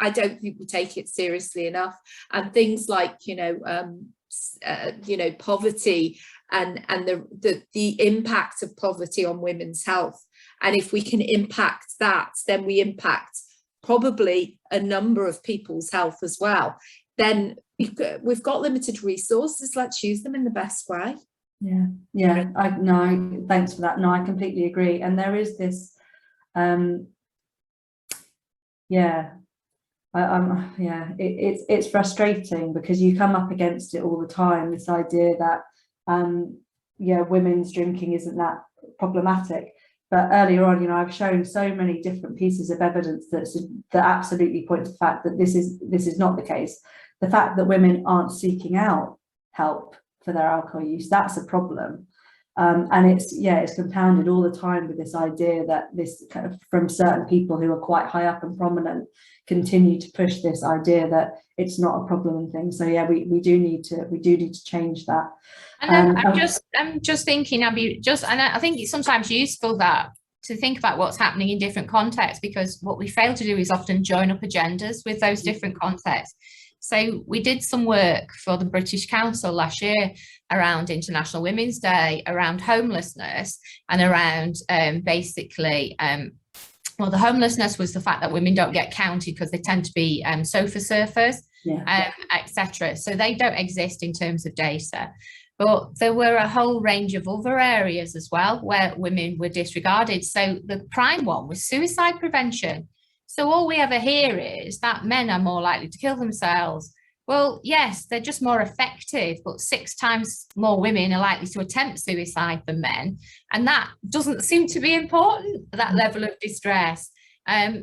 I don't think we take it seriously enough. And things like poverty and the impact of poverty on women's health. And if we can impact that, then we impact probably a number of people's health as well. Then we've got limited resources. Let's use them in the best way. Thanks for that. No, I completely agree. And there is this it's frustrating, because you come up against it all the time, this idea that women's drinking isn't that problematic. But earlier on, I've shown so many different pieces of evidence that absolutely point to the fact that this is not the case. The fact that women aren't seeking out help for their alcohol use, that's a problem. And it's compounded all the time with this idea that this kind of, from certain people who are quite high up and prominent, continue to push this idea that it's not a problem and things. So we do need to change that. And I'm just thinking, Abby, and I think it's sometimes useful to think about what's happening in different contexts, because what we fail to do is often join up agendas with those different contexts. So we did some work for the British Council last year around International Women's Day, around homelessness, and around the homelessness was the fact that women don't get counted because they tend to be sofa surfers, etc. So they don't exist in terms of data. But there were a whole range of other areas as well where women were disregarded. So the prime one was suicide prevention. So all we ever hear is that men are more likely to kill themselves. Well, yes, they're just more effective, but 6 times more women are likely to attempt suicide than men. And that doesn't seem to be important, that level of distress.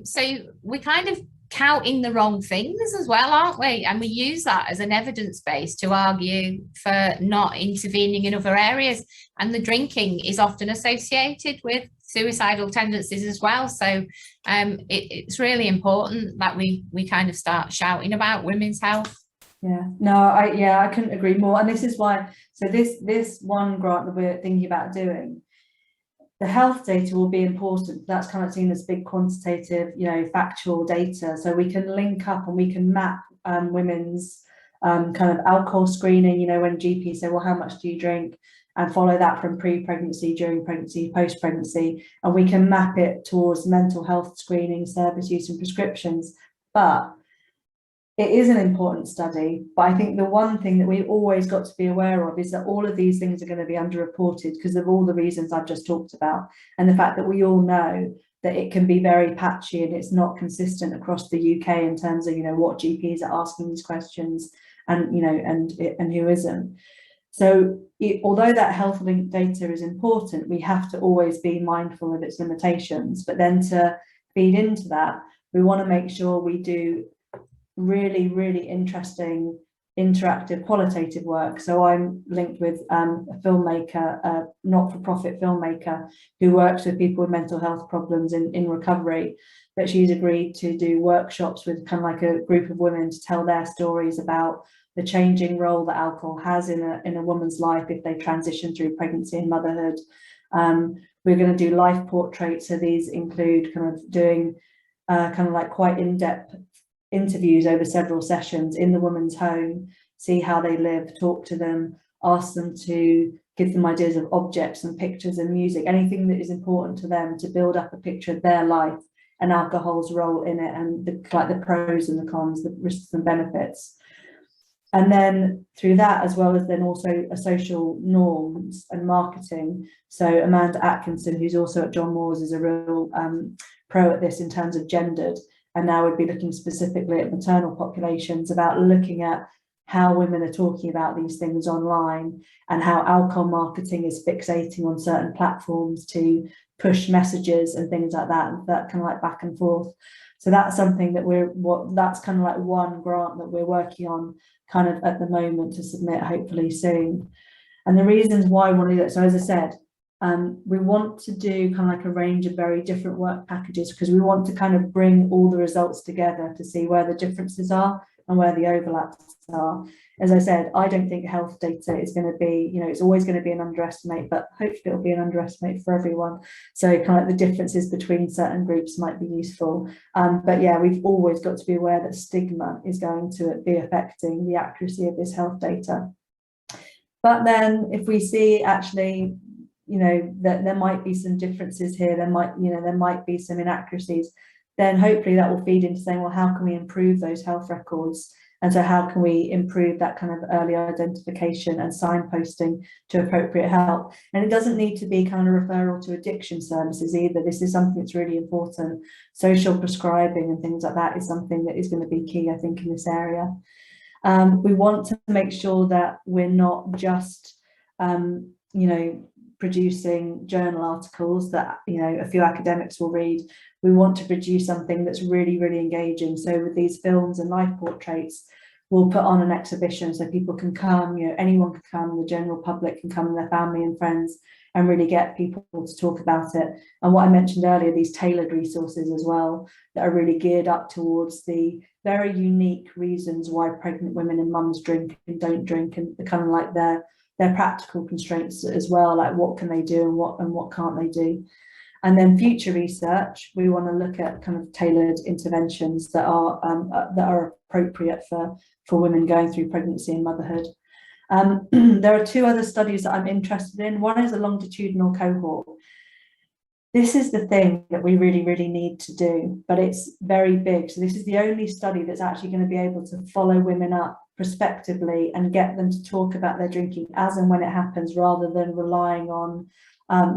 So we kind of counting the wrong things as well, aren't we? And we use that as an evidence base to argue for not intervening in other areas. And the drinking is often associated with suicidal tendencies as well. So it's really important that we kind of start shouting about women's health. I couldn't agree more. And this is why, so this one grant that we're thinking about doing, the health data will be important. That's kind of seen as big quantitative, factual data. So we can link up and we can map women's kind of alcohol screening, when GPs say, well, how much do you drink? And follow that from pre-pregnancy, during pregnancy, post-pregnancy. And we can map it towards mental health screening, service use and prescriptions. But it is an important study. But I think the one thing that we've always got to be aware of is that all of these things are going to be underreported because of all the reasons I've just talked about. And the fact that we all know that it can be very patchy and it's not consistent across the UK in terms of, you know, what GPs are asking these questions and, you know, and who isn't. So although that health link data is important, we have to always be mindful of its limitations. But then to feed into that, we want to make sure we do really, really interesting, interactive, qualitative work. So I'm linked with a filmmaker, a not-for-profit filmmaker who works with people with mental health problems in recovery, but she's agreed to do workshops with kind of like a group of women to tell their stories about the changing role that alcohol has in a woman's life if they transition through pregnancy and motherhood. We're going to do life portraits, so these include kind of doing kind of like quite in-depth interviews over several sessions in the woman's home, see how they live, talk to them, ask them to give them ideas of objects and pictures and music, anything that is important to them, to build up a picture of their life and alcohol's role in it, and the pros and the cons, the risks and benefits. And then through that, as well as then also a social norms and marketing. So Amanda Atkinson, who's also at John Moores, is a real pro at this in terms of gendered, and now we'd be looking specifically at maternal populations, about looking at how women are talking about these things online and how alcohol marketing is fixating on certain platforms to push messages and things like that, and that kind of like back and forth. So that's something that that's kind of like one grant that we're working on kind of at the moment to submit hopefully soon. And the reasons why we want to do that, so as I said, we want to do kind of like a range of very different work packages, because we want to kind of bring all the results together to see where the differences are and where the overlaps are. As I said, I don't think health data is going to be, you know, it's always going to be an underestimate, but hopefully it'll be an underestimate for everyone. So kind of like the differences between certain groups might be useful. But yeah, we've always got to be aware that stigma is going to be affecting the accuracy of this health data. But then if we see actually, you know, that there might be some differences here, there might be some inaccuracies, then hopefully that will feed into saying, well, how can we improve those health records? And so how can we improve that kind of early identification and signposting to appropriate help? And it doesn't need to be kind of referral to addiction services either. This is something that's really important. Social prescribing and things like that is something that is going to be key, I think, in this area. We want to make sure that we're not just, you know, producing journal articles that, you know, a few academics will read. We want to produce something that's really, really engaging. So with these films and life portraits, we'll put on an exhibition so people can come, you know, anyone can come, the general public can come with their family and friends and really get people to talk about it. And what I mentioned earlier, these tailored resources as well, that are really geared up towards the very unique reasons why pregnant women and mums drink and don't drink, and kind of like their practical constraints as well, like what can they do and what can't they do. And then future research, we want to look at kind of tailored interventions that are appropriate for women going through pregnancy and motherhood. There are two other studies that I'm interested in. One is a longitudinal cohort. This is the thing that we really, really need to do, but it's very big. So this is the only study that's actually going to be able to follow women up prospectively and get them to talk about their drinking as and when it happens, rather than relying on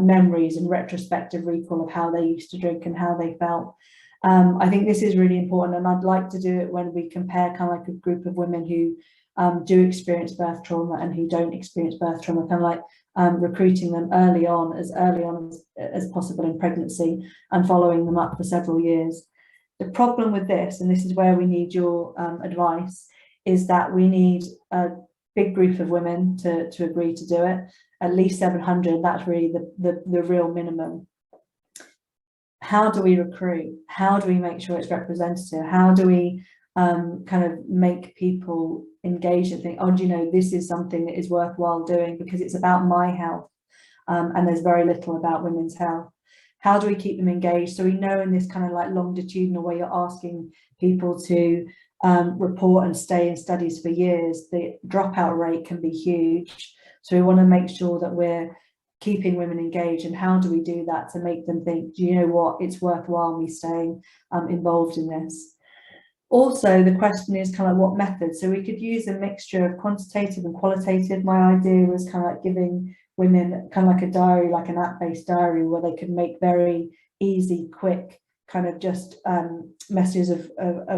memories and retrospective recall of how they used to drink and how they felt. I think this is really important, and I'd like to do it when we compare kind of like a group of women who do experience birth trauma and who don't experience birth trauma, kind of like recruiting them early on as possible in pregnancy and following them up for several years. The problem with this, and this is where we need your advice, is that we need a big group of women to agree to do it, at least 700. That's really the real minimum. How do we recruit? How do we make sure it's representative? How do we kind of make people engage and think, oh, do you know, this is something that is worthwhile doing because it's about my health, and there's very little about women's health. How do we keep them engaged? So we know in this kind of like longitudinal where you're asking people to report and stay in studies for years, the dropout rate can be huge. So we want to make sure that we're keeping women engaged. And how do we do that to make them think, do you know what, it's worthwhile me staying involved in this? Also, the question is kind of what method. So we could use a mixture of quantitative and qualitative. My idea was kind of like giving women kind of like a diary, like an app-based diary, where they could make very easy, quick kind of just messages of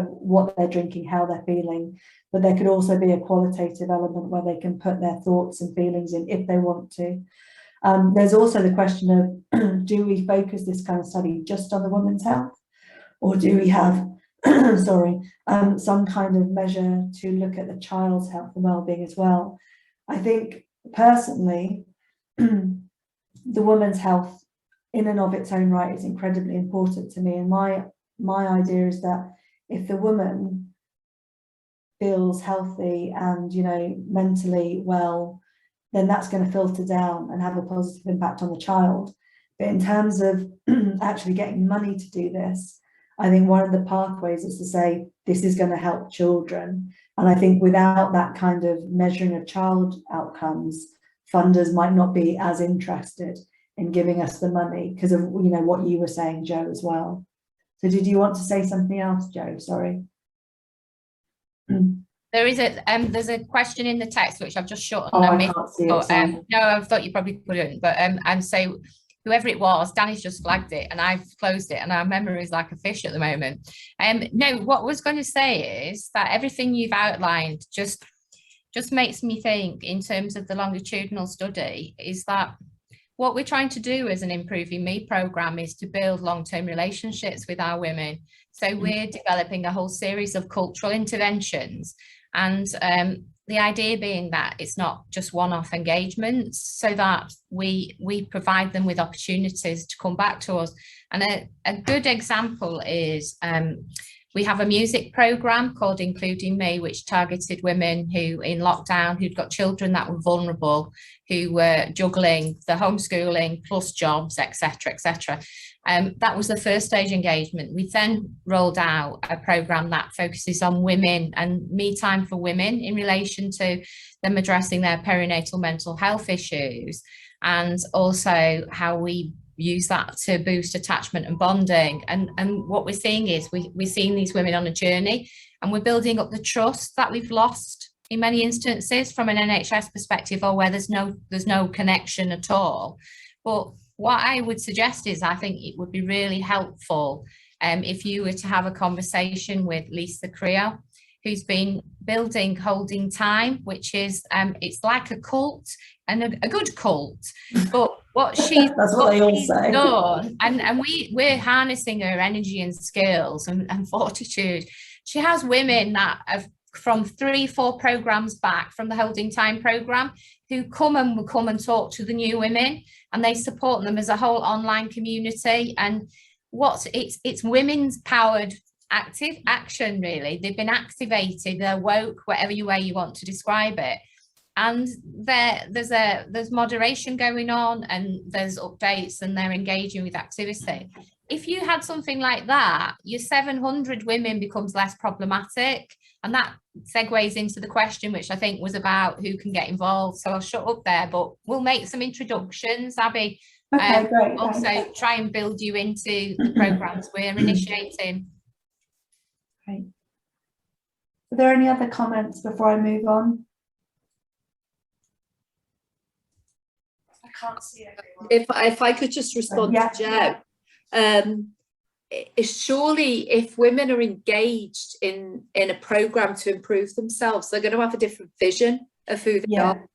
what they're drinking, how they're feeling, but there could also be a qualitative element where they can put their thoughts and feelings in if they want to. There's also the question of, do we focus this kind of study just on the woman's health, or do we have some kind of measure to look at the child's health and well-being as well? I think personally, the woman's health in and of its own right is incredibly important to me. And my idea is that if the woman feels healthy and, you know, mentally well, then that's going to filter down and have a positive impact on the child. But in terms of actually getting money to do this, I think one of the pathways is to say, this is going to help children. And I think without that kind of measuring of child outcomes, funders might not be as interested in giving us the money because of, you know, what you were saying, Jo, as well. So did you want to say something else, Jo? Sorry. There is there's a question in the text which I've just shut and I can't see it. no, I thought you probably couldn't, but and so whoever it was, Danny's just flagged it and I've closed it and our memory is like a fish at the moment. No, what I was going to say is that everything you've outlined just makes me think, in terms of the longitudinal study, is that what we're trying to do as an Improving Me programme is to build long-term relationships with our women. So we're developing a whole series of cultural interventions, and the idea being that it's not just one-off engagements, so that we provide them with opportunities to come back to us. And a good example is we have a music programme called Including Me, which targeted women who in lockdown, who'd got children that were vulnerable, who were juggling the homeschooling plus jobs, etc., etc. That was the first stage engagement. We then rolled out a programme that focuses on women and me time for women in relation to them addressing their perinatal mental health issues, and also how we use that to boost attachment and bonding. And what we're seeing is we're seeing these women on a journey, and we're building up the trust that we've lost in many instances from an NHS perspective, or where there's no connection at all. But what I would suggest is, I think it would be really helpful if you were to have a conversation with Lisa Creo, who's been building Holding Time, which is it's like a cult, and a good cult, but what she's that's what they all say. Done, and we're harnessing her energy and skills and fortitude. She has women that have from 3-4 programs back from the Holding Time program who come and talk to the new women, and they support them as a whole online community. And it's women's powered active action, really. They've been activated, they're woke, whatever way you want to describe it. And there's moderation going on, and there's updates, and they're engaging with activity. If you had something like that, your 700 women becomes less problematic. And that segues into the question, which I think was about who can get involved. So I'll shut up there, but we'll make some introductions, Abby. Okay, great. Also Thanks. try and build you into the programs we're initiating. Great. Are there any other comments before I move on? I can't see everyone. If I could just respond to Jo. Surely if women are engaged in a programme to improve themselves, they're going to have a different vision of who they are.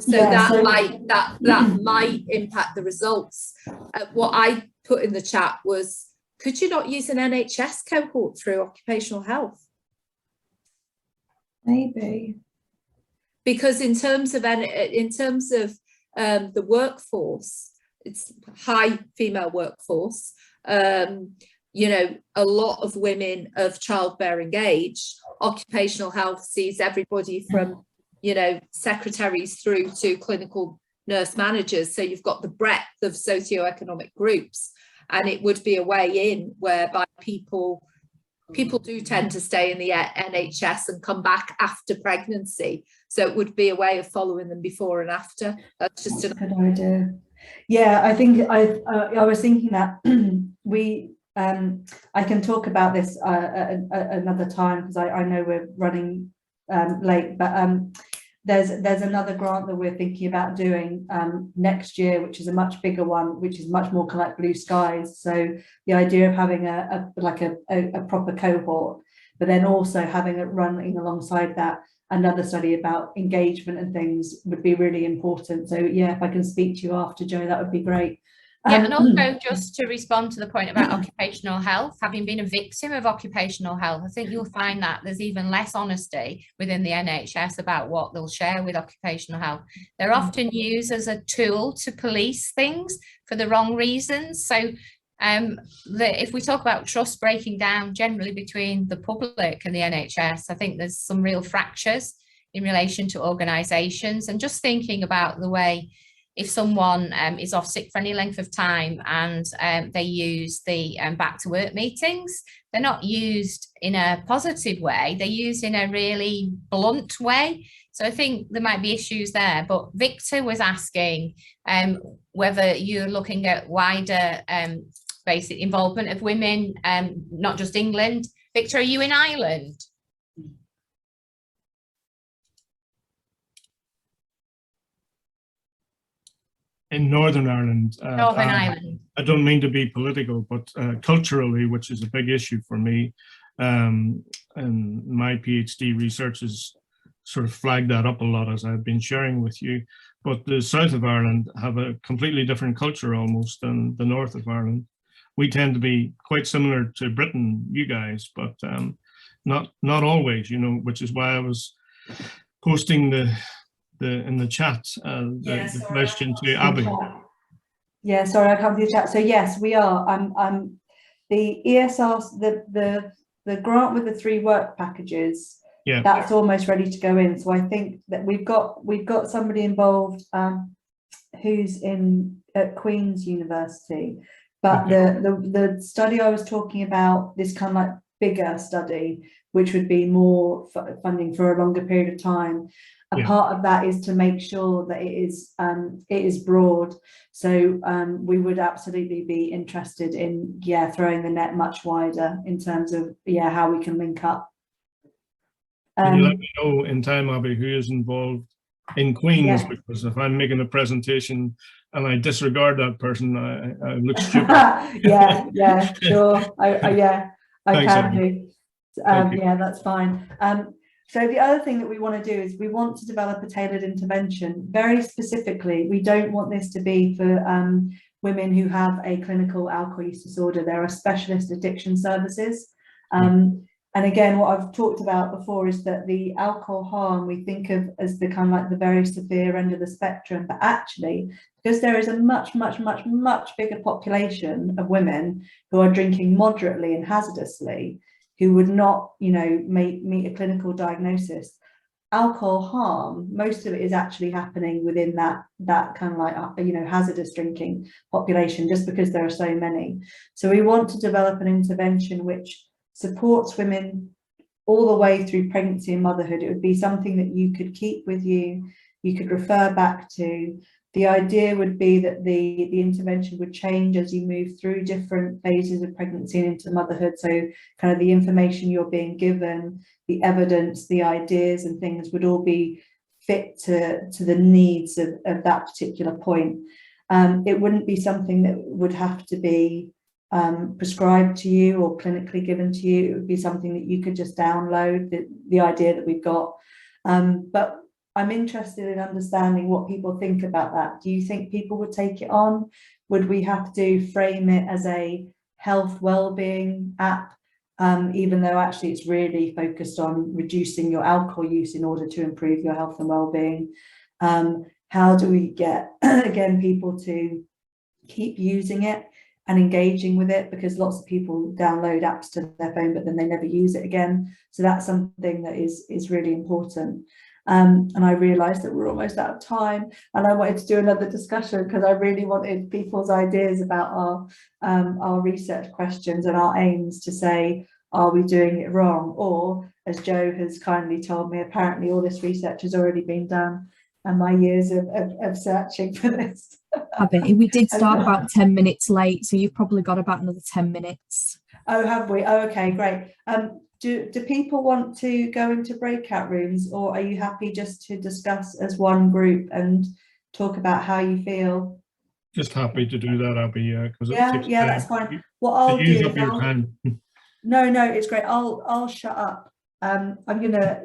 So that might impact the results. What I put in the chat was, could you not use an NHS cohort through occupational health? Maybe. Because in terms of the workforce, it's high female workforce. You know, a lot of women of childbearing age, occupational health sees everybody from, you know, secretaries through to clinical nurse managers. So you've got the breadth of socioeconomic groups, and it would be a way in whereby people do tend to stay in the NHS and come back after pregnancy. So it would be a way of following them before and after. That's just a good idea. Yeah, I think I was thinking that I can talk about this another time, because I know we're running late, but there's another grant that we're thinking about doing next year, which is a much bigger one, which is much more kind of like blue skies. So the idea of having a proper cohort, but then also having it running alongside that another study about engagement and things would be really important. So yeah, if I can speak to you after, Jo, that would be great. Yeah, and also just to respond to the point about occupational health, having been a victim of occupational health, I think you'll find that there's even less honesty within the NHS about what they'll share with occupational health. They're often used as a tool to police things for the wrong reasons. So if we talk about trust breaking down generally between the public and the NHS, I think there's some real fractures in relation to organisations, and just thinking about the way if someone is off sick for any length of time and they use the back to work meetings, they're not used in a positive way, they're used in a really blunt way. So I think there might be issues there. But Victor was asking whether you're looking at wider basic involvement of women, not just England. Victor, are you in Ireland? In Northern Ireland. Northern Ireland. I don't mean to be political, but culturally, which is a big issue for me, and my PhD research has sort of flagged that up a lot as I've been sharing with you. But the south of Ireland have a completely different culture almost than the north of Ireland. We tend to be quite similar to Britain, you guys, but not always, you know, which is why I was posting in the chat the question to Abby. Yeah, sorry, I can't see the chat. So yes, we are. The ESR, the grant with the 3 work packages. Yeah, that's almost ready to go in. So I think that we've got somebody involved who's at Queen's University. But the study I was talking about, this kind of like bigger study, which would be more funding for a longer period of time. A part of that is to make sure that it is broad. So we would absolutely be interested in throwing the net much wider in terms of how we can link up. Can you let me know in time, Abby, who is involved in Queen's? Because if I'm making a presentation and I disregard that person, I look stupid. Sure. I Thanks, can Abby. do. That's fine. So the other thing that we want to do is we want to develop a tailored intervention. Very specifically, we don't want this to be for women who have a clinical alcohol use disorder. There are specialist addiction services. And again, what I've talked about before is that the alcohol harm we think of as the kind of like the very severe end of the spectrum, but actually, because there is a much bigger population of women who are drinking moderately and hazardously, who would not, meet a clinical diagnosis. Alcohol harm, most of it is actually happening within that kind of like, hazardous drinking population, just because there are so many. So we want to develop an intervention which supports women all the way through pregnancy and motherhood. It would be something that you could keep with you, you could refer back to. The idea would be that the intervention would change as you move through different phases of pregnancy and into motherhood. So kind of the information you're being given, the evidence, the ideas and things would all be fit to the needs of that particular point. It wouldn't be something that would have to be prescribed to you or clinically given to you. It would be something that you could just download, the idea that we've got. But I'm interested in understanding what people think about that. Do you think people would take it on? Would we have to frame it as a health well-being app, even though actually it's really focused on reducing your alcohol use in order to improve your health and well-being? How do we get, again, people to keep using it and engaging with it? Because lots of people download apps to their phone, but then they never use it again. So that's something that is really important. And I realized that we're almost out of time, and I wanted to do another discussion because I really wanted people's ideas about our research questions and our aims to say, are we doing it wrong? Or, as Jo has kindly told me, apparently all this research has already been done, and my years of searching for this. Abby, we did start about 10 minutes late, so you've probably got about another 10 minutes. Oh, have we? Oh, okay, great. do people want to go into breakout rooms, or are you happy just to discuss as one group and talk about how you feel? Just happy to do that, Abby, because yeah, that's fine. What I'll do is no, it's great. I'll shut up. I'm gonna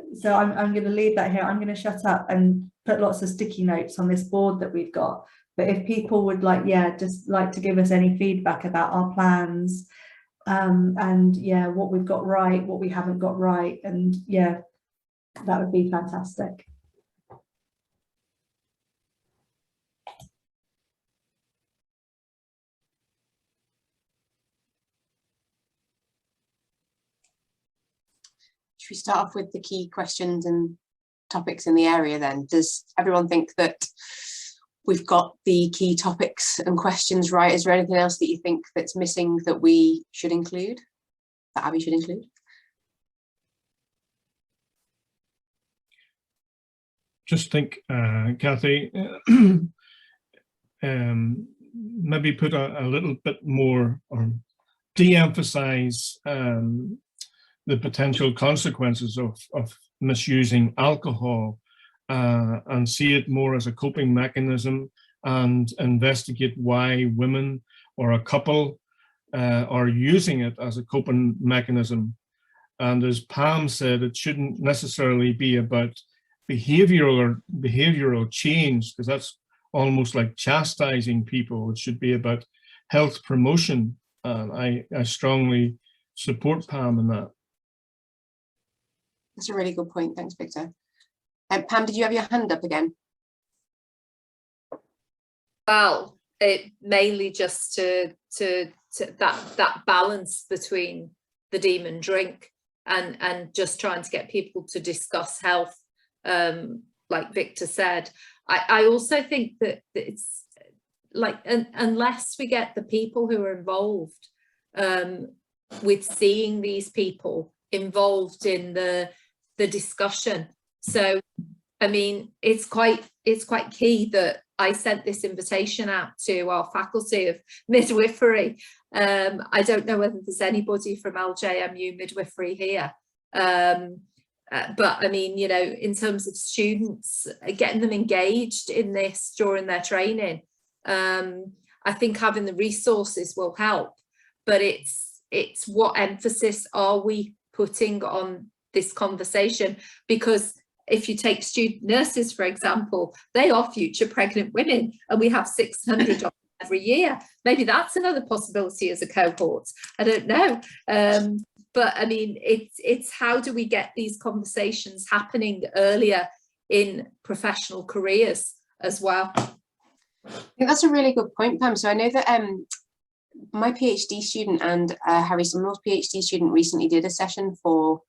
leave that here. I'm gonna shut up and put lots of sticky notes on this board that we've got. But if people would just like to give us any feedback about our plans, and what we've got right, what we haven't got right, and that would be fantastic. Should we start off with the key questions and topics in the area then? Does everyone think that we've got the key topics and questions right? Is there anything else that you think that's missing that we should include, that Abby should include? Just think, Kathy, maybe put a little bit more, or de-emphasize the potential consequences of misusing alcohol, and see it more as a coping mechanism, and investigate why women or a couple are using it as a coping mechanism. And as Pam said, it shouldn't necessarily be about behavioral change, because that's almost like chastising people. It should be about health promotion. I strongly support Pam in that. That's a really good point. Thanks, Victor. Pam, did you have your hand up again? Well, it mainly just to that balance between the demon drink and just trying to get people to discuss health, like Victor said. I also think that it's like, unless we get the people who are involved with seeing these people involved in the discussion. So I mean, it's quite key that I sent this invitation out to our faculty of midwifery. I don't know whether there's anybody from LJMU midwifery here, but I mean, you know, in terms of students, getting them engaged in this during their training, I think having the resources will help, but it's what emphasis are we putting on this conversation? Because if you take student nurses, for example, they are future pregnant women, and we have 600 of them every year. Maybe that's another possibility as a cohort. I don't know. But I mean, it's how do we get these conversations happening earlier in professional careers as well? I think that's a really good point, Pam. So I know that my PhD student and Harry Sumner's PhD student recently did a session for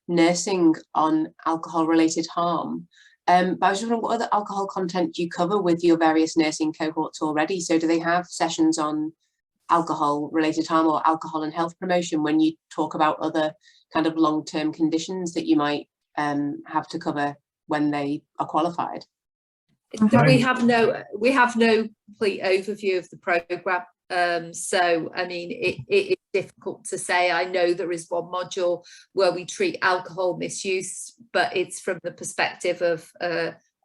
nursing on alcohol related harm, but I was wondering, what other alcohol content do you cover with your various nursing cohorts already? So do they have sessions on alcohol related harm or alcohol and health promotion when you talk about other kind of long-term conditions that you might have to cover when they are qualified? We have no complete overview of the programme. So I mean, it is difficult to say. I know there is one module where we treat alcohol misuse, but it's from the perspective of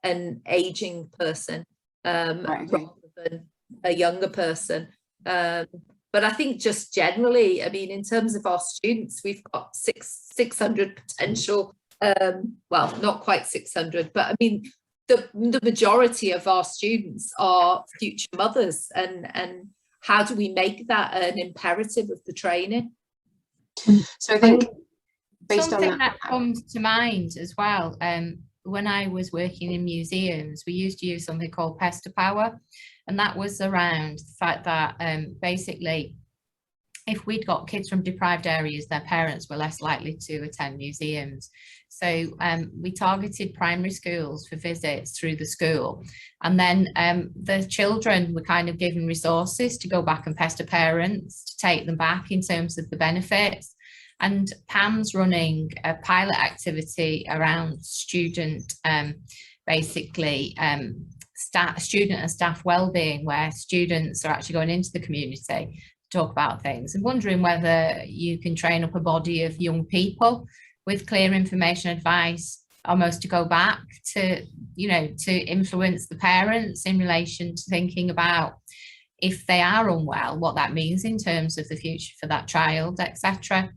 an aging person rather than a younger person. But I think just generally, I mean, in terms of our students, we've got 600 potential, well, not quite 600, but I mean, the majority of our students are future mothers, and how do we make that an imperative of the training? So I think based something on that comes to mind as well, when I was working in museums, we used to use something called Pester Power, and that was around the fact that basically if we'd got kids from deprived areas, their parents were less likely to attend museums. So we targeted primary schools for visits through the school, and then the children were kind of given resources to go back and pester parents to take them back in terms of the benefits. And Pam's running a pilot activity around student, basically student and staff wellbeing, where students are actually going into the community talk about things, and wondering whether you can train up a body of young people with clear information advice, almost to go back to, you know, to influence the parents in relation to thinking about if they are unwell, what that means in terms of the future for that child, etc.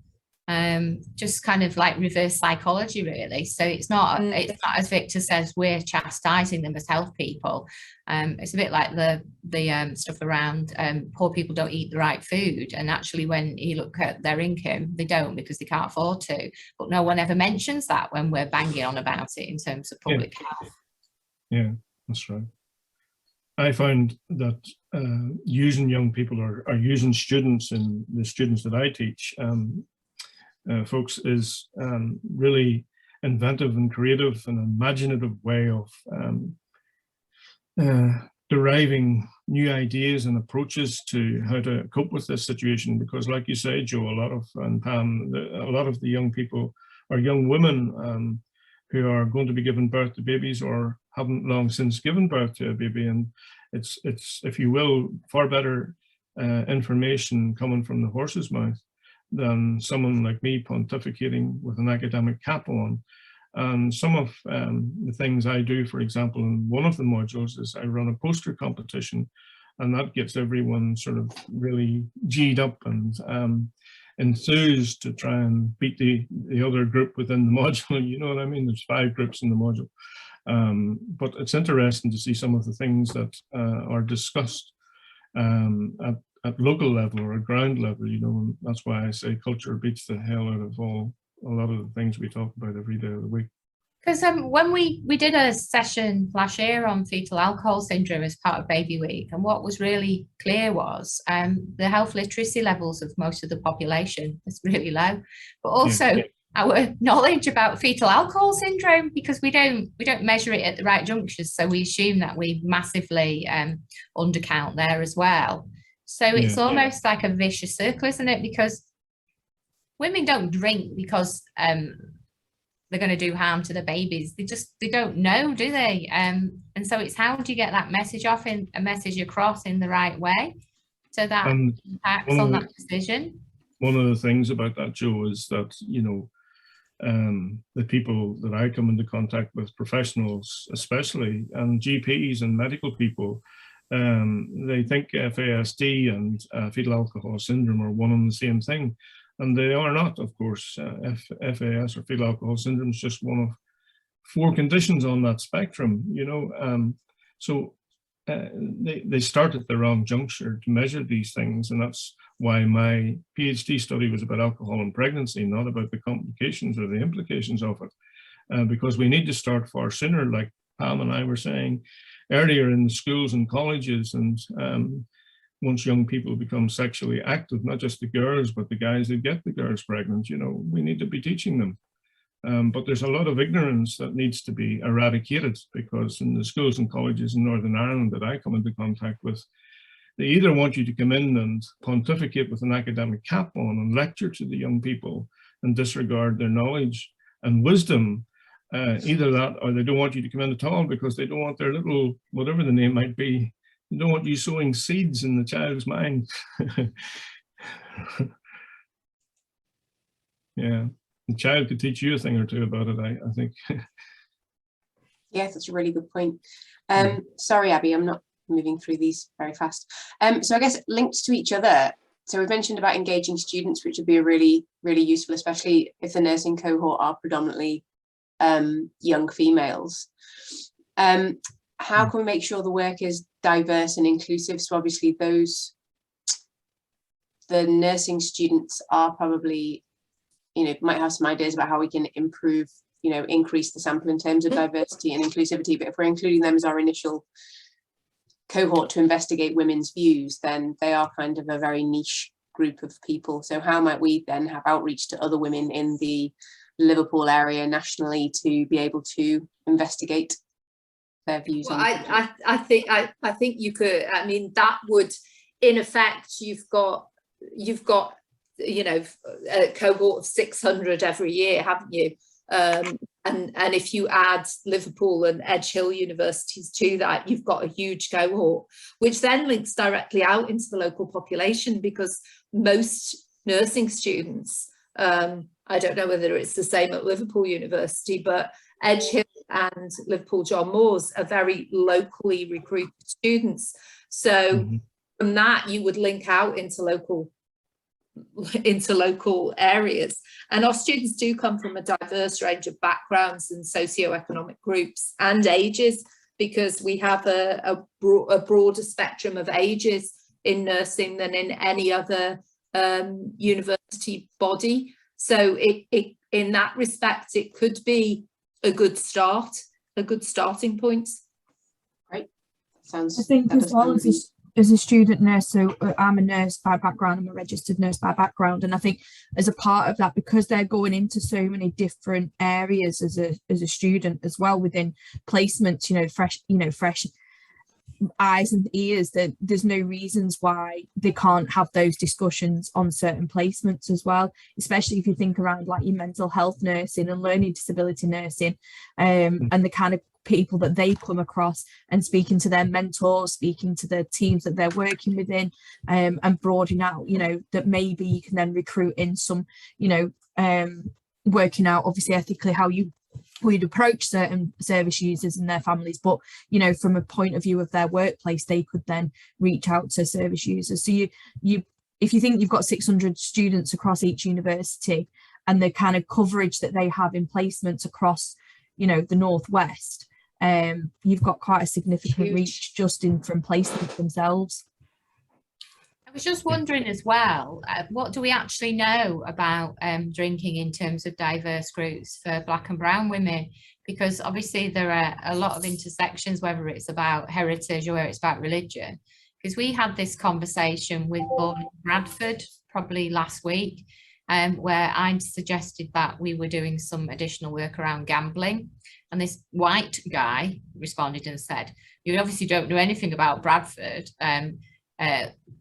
Just kind of like reverse psychology, really. So it's not as Victor says, we're chastising them as health people. It's a bit like the stuff around poor people don't eat the right food, and actually when you look at their income, they don't, because they can't afford to. But no one ever mentions that when we're banging on about it in terms of public health. Yeah, that's right. I find that using young people or using students, and the students that I teach, folks, is really inventive and creative and imaginative way of deriving new ideas and approaches to how to cope with this situation. Because like you say, Joe, and Pam, a lot of the young people are young women who are going to be giving birth to babies or haven't long since given birth to a baby. And it's if you will, far better information coming from the horse's mouth than someone like me pontificating with an academic cap on. And some of the things I do, for example, in one of the modules is I run a poster competition, and that gets everyone sort of really G'd up and enthused to try and beat the other group within the module. You know what I mean? There's 5 groups in the module. But it's interesting to see some of the things that are discussed at local level or at ground level, you know. And that's why I say culture beats the hell out of a lot of the things we talk about every day of the week. Because when we did a session last year on fetal alcohol syndrome as part of Baby Week, and what was really clear was the health literacy levels of most of the population is really low, but also our knowledge about fetal alcohol syndrome, because we don't measure it at the right junctures, so we assume that we massively undercount there as well. So it's almost like a vicious circle, isn't it? Because women don't drink because they're going to do harm to the babies. They don't know, do they? And so it's how do you get that message off, in a message across in the right way, so that impacts on that decision. One of the things about that, Joe, is that, you know, the people that I come into contact with, professionals especially, and GPs and medical people, they think FASD and fetal alcohol syndrome are one and the same thing. And they are not, of course. FAS or fetal alcohol syndrome is just one of 4 conditions on that spectrum, you know. So they start at the wrong juncture to measure these things. And that's why my PhD study was about alcohol and pregnancy, not about the complications or the implications of it. Because we need to start far sooner, like Pam and I were saying earlier, in the schools and colleges. And once young people become sexually active, not just the girls, but the guys that get the girls pregnant, you know, we need to be teaching them. But there's a lot of ignorance that needs to be eradicated, because in the schools and colleges in Northern Ireland that I come into contact with, they either want you to come in and pontificate with an academic cap on and lecture to the young people and disregard their knowledge and wisdom. Either that, or they don't want you to come in at all because they don't want their little, whatever the name might be, they don't want you sowing seeds in the child's mind. Yeah, the child could teach you a thing or two about it, I think. Yes, that's a really good point. Sorry, Abby, I'm not moving through these very fast. So I guess linked to each other. So we've mentioned about engaging students, which would be a really, really useful, especially if the nursing cohort are predominantly young females. How can we make sure the work is diverse and inclusive? So obviously the nursing students are probably, you know, might have some ideas about how we can improve, you know, increase the sample in terms of diversity and inclusivity. But if we're including them as our initial cohort to investigate women's views, then they are kind of a very niche group of people. So how might we then have outreach to other women in the Liverpool area nationally to be able to investigate their views? Well, I think you could. I mean, that would, in effect, you've got you know, a cohort of 600 every year, haven't you? And if you add Liverpool and Edge Hill universities to that, you've got a huge cohort, which then links directly out into the local population, because most nursing students, I don't know whether it's the same at Liverpool University, but Edge Hill and Liverpool John Moores are very locally recruited students. So from that, you would link out into local areas. And our students do come from a diverse range of backgrounds and socioeconomic groups and ages, because we have a broader spectrum of ages in nursing than in any other university body. So in that respect, it could be a good starting point. Great. Sounds. I think as well as a student nurse, so I'm a nurse by background, I'm a registered nurse by background, and I think as a part of that, because they're going into so many different areas as a student as well within placements, fresh eyes and ears, that there's no reasons why they can't have those discussions on certain placements as well, especially if you think around like your mental health nursing and learning disability nursing, and the kind of people that they come across, and speaking to their mentors, speaking to the teams that they're working within, and broadening out, that maybe you can then recruit in some, working out obviously ethically how you'd approach certain service users and their families, but from a point of view of their workplace, they could then reach out to service users. So if you think you've got 600 students across each university, and the kind of coverage that they have in placements across the Northwest, you've got quite a significant reach just from placements themselves. I was just wondering as well, what do we actually know about drinking in terms of diverse groups for Black and brown women? Because obviously there are a lot of intersections, whether it's about heritage or whether it's about religion. Because we had this conversation with Bradford probably last week, where I suggested that we were doing some additional work around gambling. And this white guy responded and said, you obviously don't know anything about Bradford.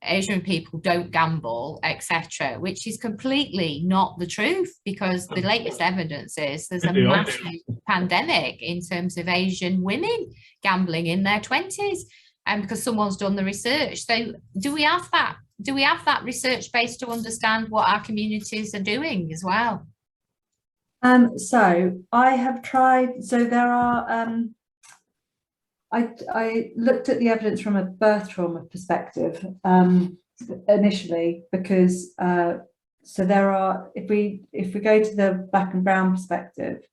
Asian people don't gamble, etc., which is completely not the truth, because the latest evidence is there's a massive pandemic in terms of Asian women gambling in their 20s, and because someone's done the research. So do we have that research base to understand what our communities are doing as well? So I have tried, so there are I looked at the evidence from a birth trauma perspective initially, because so there are, if we go to the Black and brown perspective,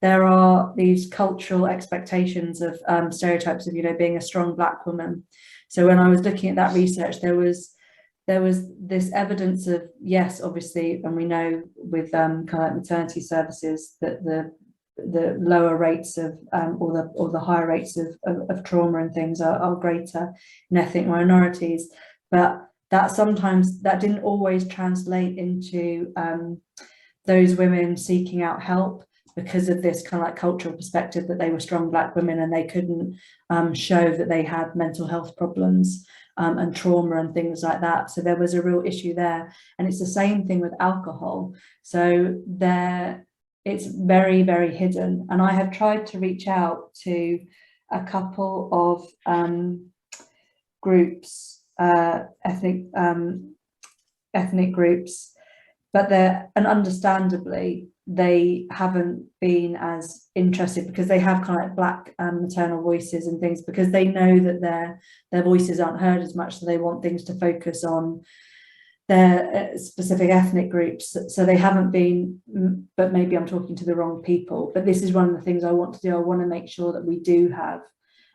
there are these cultural expectations of stereotypes of being a strong Black woman. So when I was looking at that research, there was this evidence of, yes, obviously, and we know with kind of like maternity services that the lower rates of or the higher rates of trauma and things are greater in ethnic minorities, but that didn't always translate into those women seeking out help, because of this kind of like cultural perspective that they were strong Black women and they couldn't show that they had mental health problems and trauma and things like that. So there was a real issue there, and it's the same thing with alcohol. So it's very, very hidden. And I have tried to reach out to a couple of groups, ethnic groups, but understandably they haven't been as interested, because they have kind of like Black maternal voices and things, because they know that their voices aren't heard as much, so they want things to focus on their specific ethnic groups. So they haven't been, but maybe I'm talking to the wrong people, but this is one of the things I want to do. I want to make sure that we do have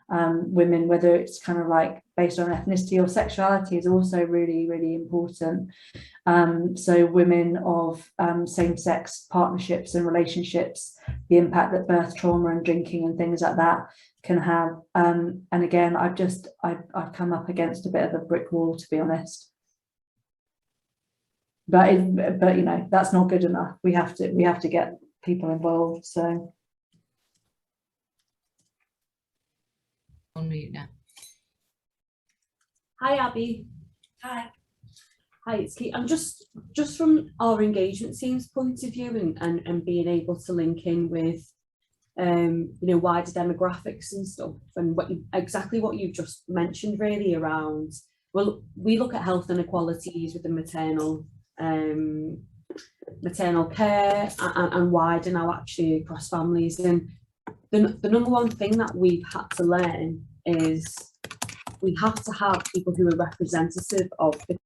women, whether it's kind of like based on ethnicity or sexuality, is also really, really important. So women of same-sex partnerships and relationships, the impact that birth trauma and drinking and things like that can have. And again, I've come up against a bit of a brick wall, to be honest. But that's not good enough. We have to get people involved. So. On mute now. Hi, Abby. Hi. Hi, it's Kate. I'm just from our engagement team's point of view and being able to link in with you know, wider demographics and stuff, and exactly what you've just mentioned really around, well, we look at health inequalities within maternal care and wider now actually across families, and the number one thing that we've had to learn is we have to have people who are representative of the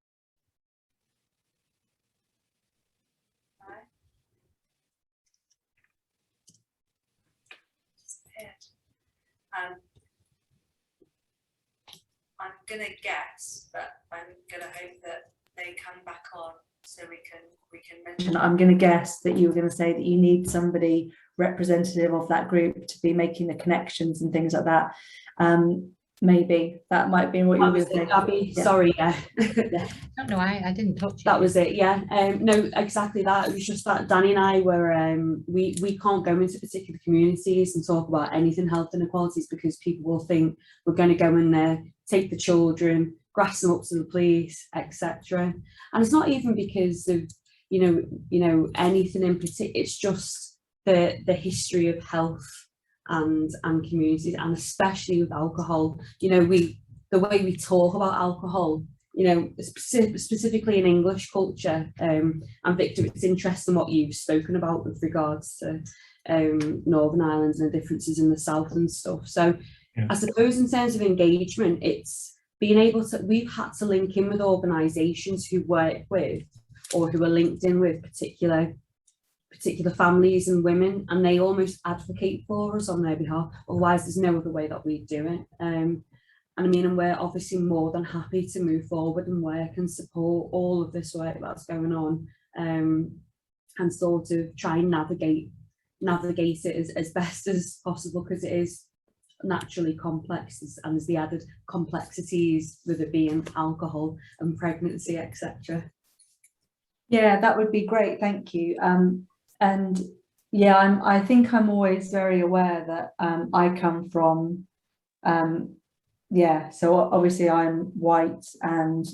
I'm gonna guess, but I'm gonna hope that they come back on so we can mention. I'm going to guess that you were going to say that you need somebody representative of that group to be making the connections and things like that. Maybe that might be what you were going to say. Abby, yeah. Sorry, yeah. I don't know why I didn't touch it. That was it, yeah. No, exactly that. It was just that Danny and I were, we can't go into particular communities and talk about anything health inequalities because people will think we're going to go in there, take the children, grass them up to the police, etc. And it's not even because of, you know, anything in particular. It's just the history of health and communities, and especially with alcohol. You know, the way we talk about alcohol, you know, specifically in English culture. And Victor, it's interesting what you've spoken about with regards to Northern Ireland and the differences in the South and stuff. So yeah. I suppose in terms of engagement, it's being able to, we've had to link in with organisations who work with or who are linked in with particular families and women, and they almost advocate for us on their behalf. Otherwise, there's no other way that we do it. And I mean, and we're obviously more than happy to move forward and work and support all of this work that's going on, and sort of try and navigate it as best as possible, because it is naturally complex, and there's the added complexities with it being alcohol and pregnancy, etc. Yeah, that would be great, thank you. And yeah, I think I'm always very aware that I come from yeah, so obviously I'm white and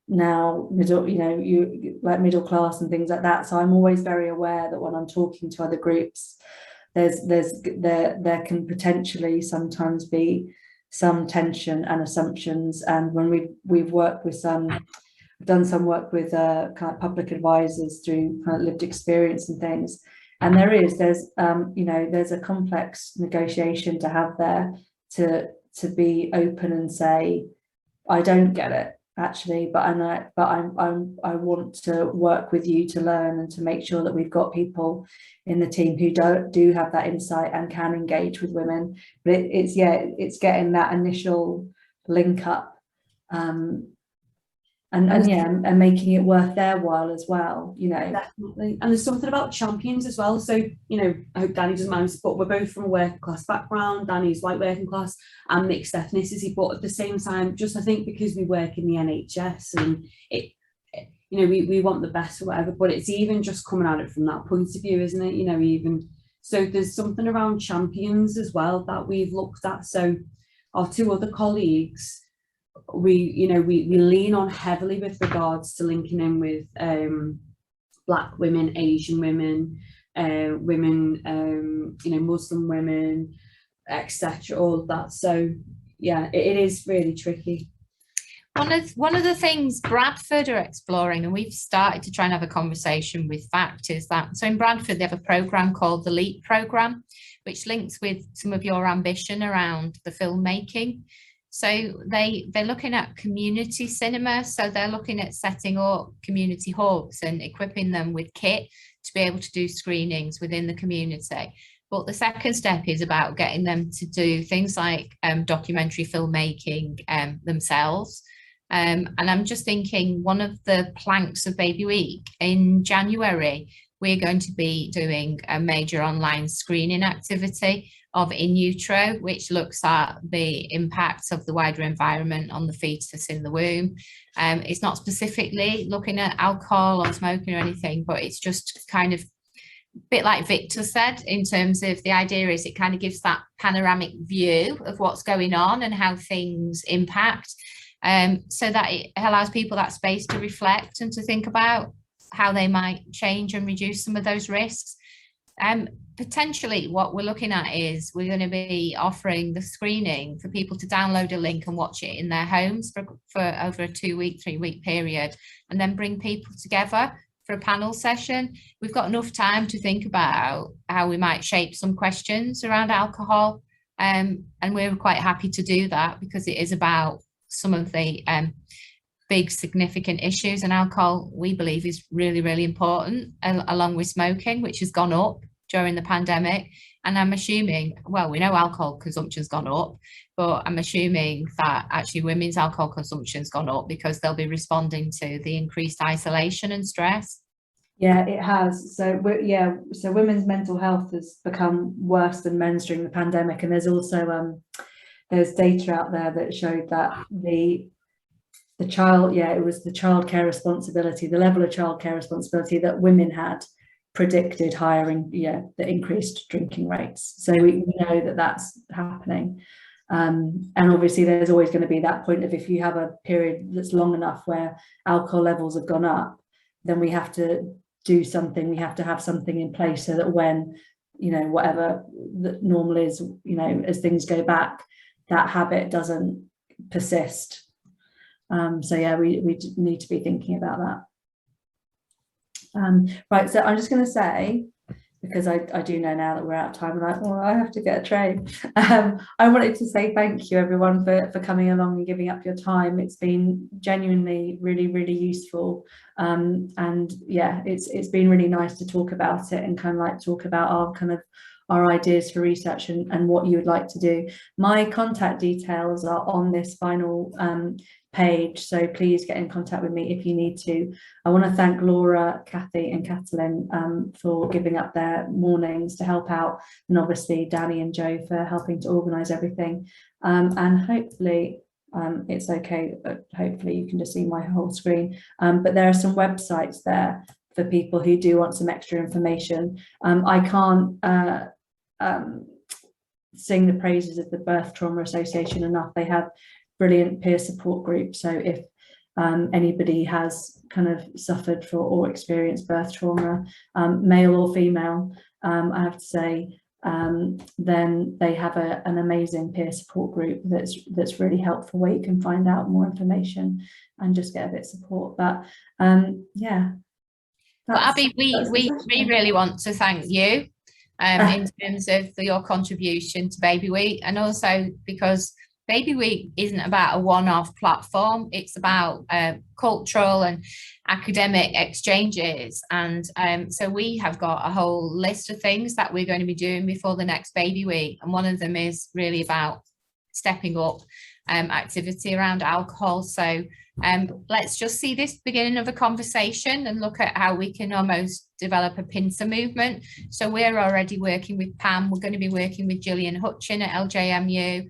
now middle, you know, you like middle class and things like that, so I'm always very aware that when I'm talking to other groups, there can potentially sometimes be some tension and assumptions. And when we've worked with done some work with kind of public advisors through kind of lived experience and things, and there's you know, there's a complex negotiation to have there to be open and say, I don't get it actually, but I want to work with you to learn and to make sure that we've got people in the team who do have that insight and can engage with women. But it's getting that initial link up, and making it worth their while as well, you know. Definitely. And there's something about champions as well. So, you know, I hope Danny doesn't mind, but we're both from a working class background. Danny's white working class and mixed ethnicity, but at the same time, just I think because we work in the NHS and it, you know, we want the best or whatever, but it's even just coming at it from that point of view, isn't it? You know, even so there's something around champions as well that we've looked at. So our two other colleagues, we lean on heavily with regards to linking in with Black women, Asian women, you know, Muslim women, etc., all of that. So yeah, it is really tricky. One of the things Bradford are exploring, and we've started to try and have a conversation with FACT, is that, so in Bradford they have a programme called the LEAP programme, which links with some of your ambition around the filmmaking. So they're looking at community cinema, so they're looking at setting up community hubs and equipping them with kit to be able to do screenings within the community. But the second step is about getting them to do things like documentary filmmaking themselves. And I'm just thinking, one of the planks of Baby Week in January, we're going to be doing a major online screening activity of in utero, which looks at the impacts of the wider environment on the fetus in the womb. It's not specifically looking at alcohol or smoking or anything, but it's just kind of a bit like Victor said, in terms of the idea is it kind of gives that panoramic view of what's going on and how things impact. so that it allows people that space to reflect and to think about how they might change and reduce some of those risks. Potentially what we're looking at is we're going to be offering the screening for people to download a link and watch it in their homes for over a 2-week, 3-week period, and then bring people together for a panel session. We've got enough time to think about how we might shape some questions around alcohol, and we're quite happy to do that because it is about some of the big significant issues, and alcohol we believe is really, really important, along with smoking, which has gone up during the pandemic. And I'm assuming, well, we know alcohol consumption's gone up, but I'm assuming that actually women's alcohol consumption's gone up because they'll be responding to the increased isolation and stress. Yeah, it has. So women's mental health has become worse than men's during the pandemic, and there's also there's data out there that showed that the childcare responsibility, the level of childcare responsibility that women had predicted the increased drinking rates. So we know that that's happening, and obviously there's always going to be that point of, if you have a period that's long enough where alcohol levels have gone up, then we have to do something. We have to have something in place so that when, whatever the normal is, as things go back, that habit doesn't persist. So yeah, we need to be thinking about that. Right, so I'm just going to say, because I do know now that we're out of time, and I have to get a train. I wanted to say thank you everyone for coming along and giving up your time. It's been genuinely really, really useful, and yeah, it's been really nice to talk about it and kind of like talk about our ideas for research and what you would like to do. My contact details are on this final page, so please get in contact with me if you need to. I want to thank Laura, Kathy and Catalin for giving up their mornings to help out, and obviously Danny and Joe for helping to organise everything, and hopefully it's okay, but hopefully you can just see my whole screen, but there are some websites there for people who do want some extra information. I can't sing the praises of the Birth Trauma Association enough. They have brilliant peer support groups, so if anybody has kind of suffered or experienced birth trauma, male or female, I have to say, then they have an amazing peer support group that's really helpful, where you can find out more information and just get a bit of support. But yeah. Well, Abby, we really want to thank you in terms of your contribution to Baby Week, and also because Baby Week isn't about a one-off platform, it's about cultural and academic exchanges, and so we have got a whole list of things that we're going to be doing before the next Baby Week, and one of them is really about stepping up activity around alcohol. So let's just see this beginning of a conversation and look at how we can almost develop a pincer movement. So we're already working with Pam, we're going to be working with Gillian Hutchin at LJMU.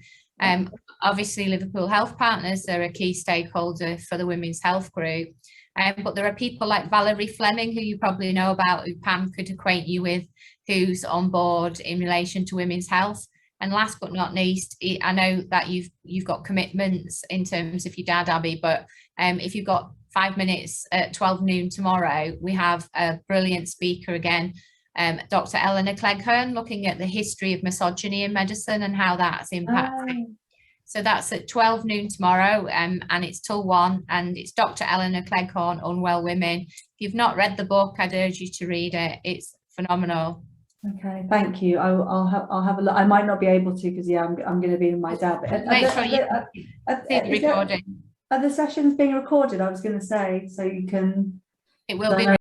Obviously Liverpool Health Partners are a key stakeholder for the Women's Health Group, but there are people like Valerie Fleming, who you probably know about, who Pam could acquaint you with, who's on board in relation to women's health. And last but not least, I know that you've got commitments in terms of your dad, Abby, but if you've got 5 minutes at 12 noon tomorrow, we have a brilliant speaker again, Dr. Eleanor Cleghorn, looking at the history of misogyny in medicine and how that's impacted. So that's at 12 noon tomorrow, and it's till 1, and it's Dr. Eleanor Cleghorn, Unwell Women. If you've not read the book, I'd urge you to read it. It's phenomenal. Okay, thank you. I'll have a look. I might not be able to because I'm going to be with my dad. Are the sessions being recorded? I was going to say, so you can. It will be.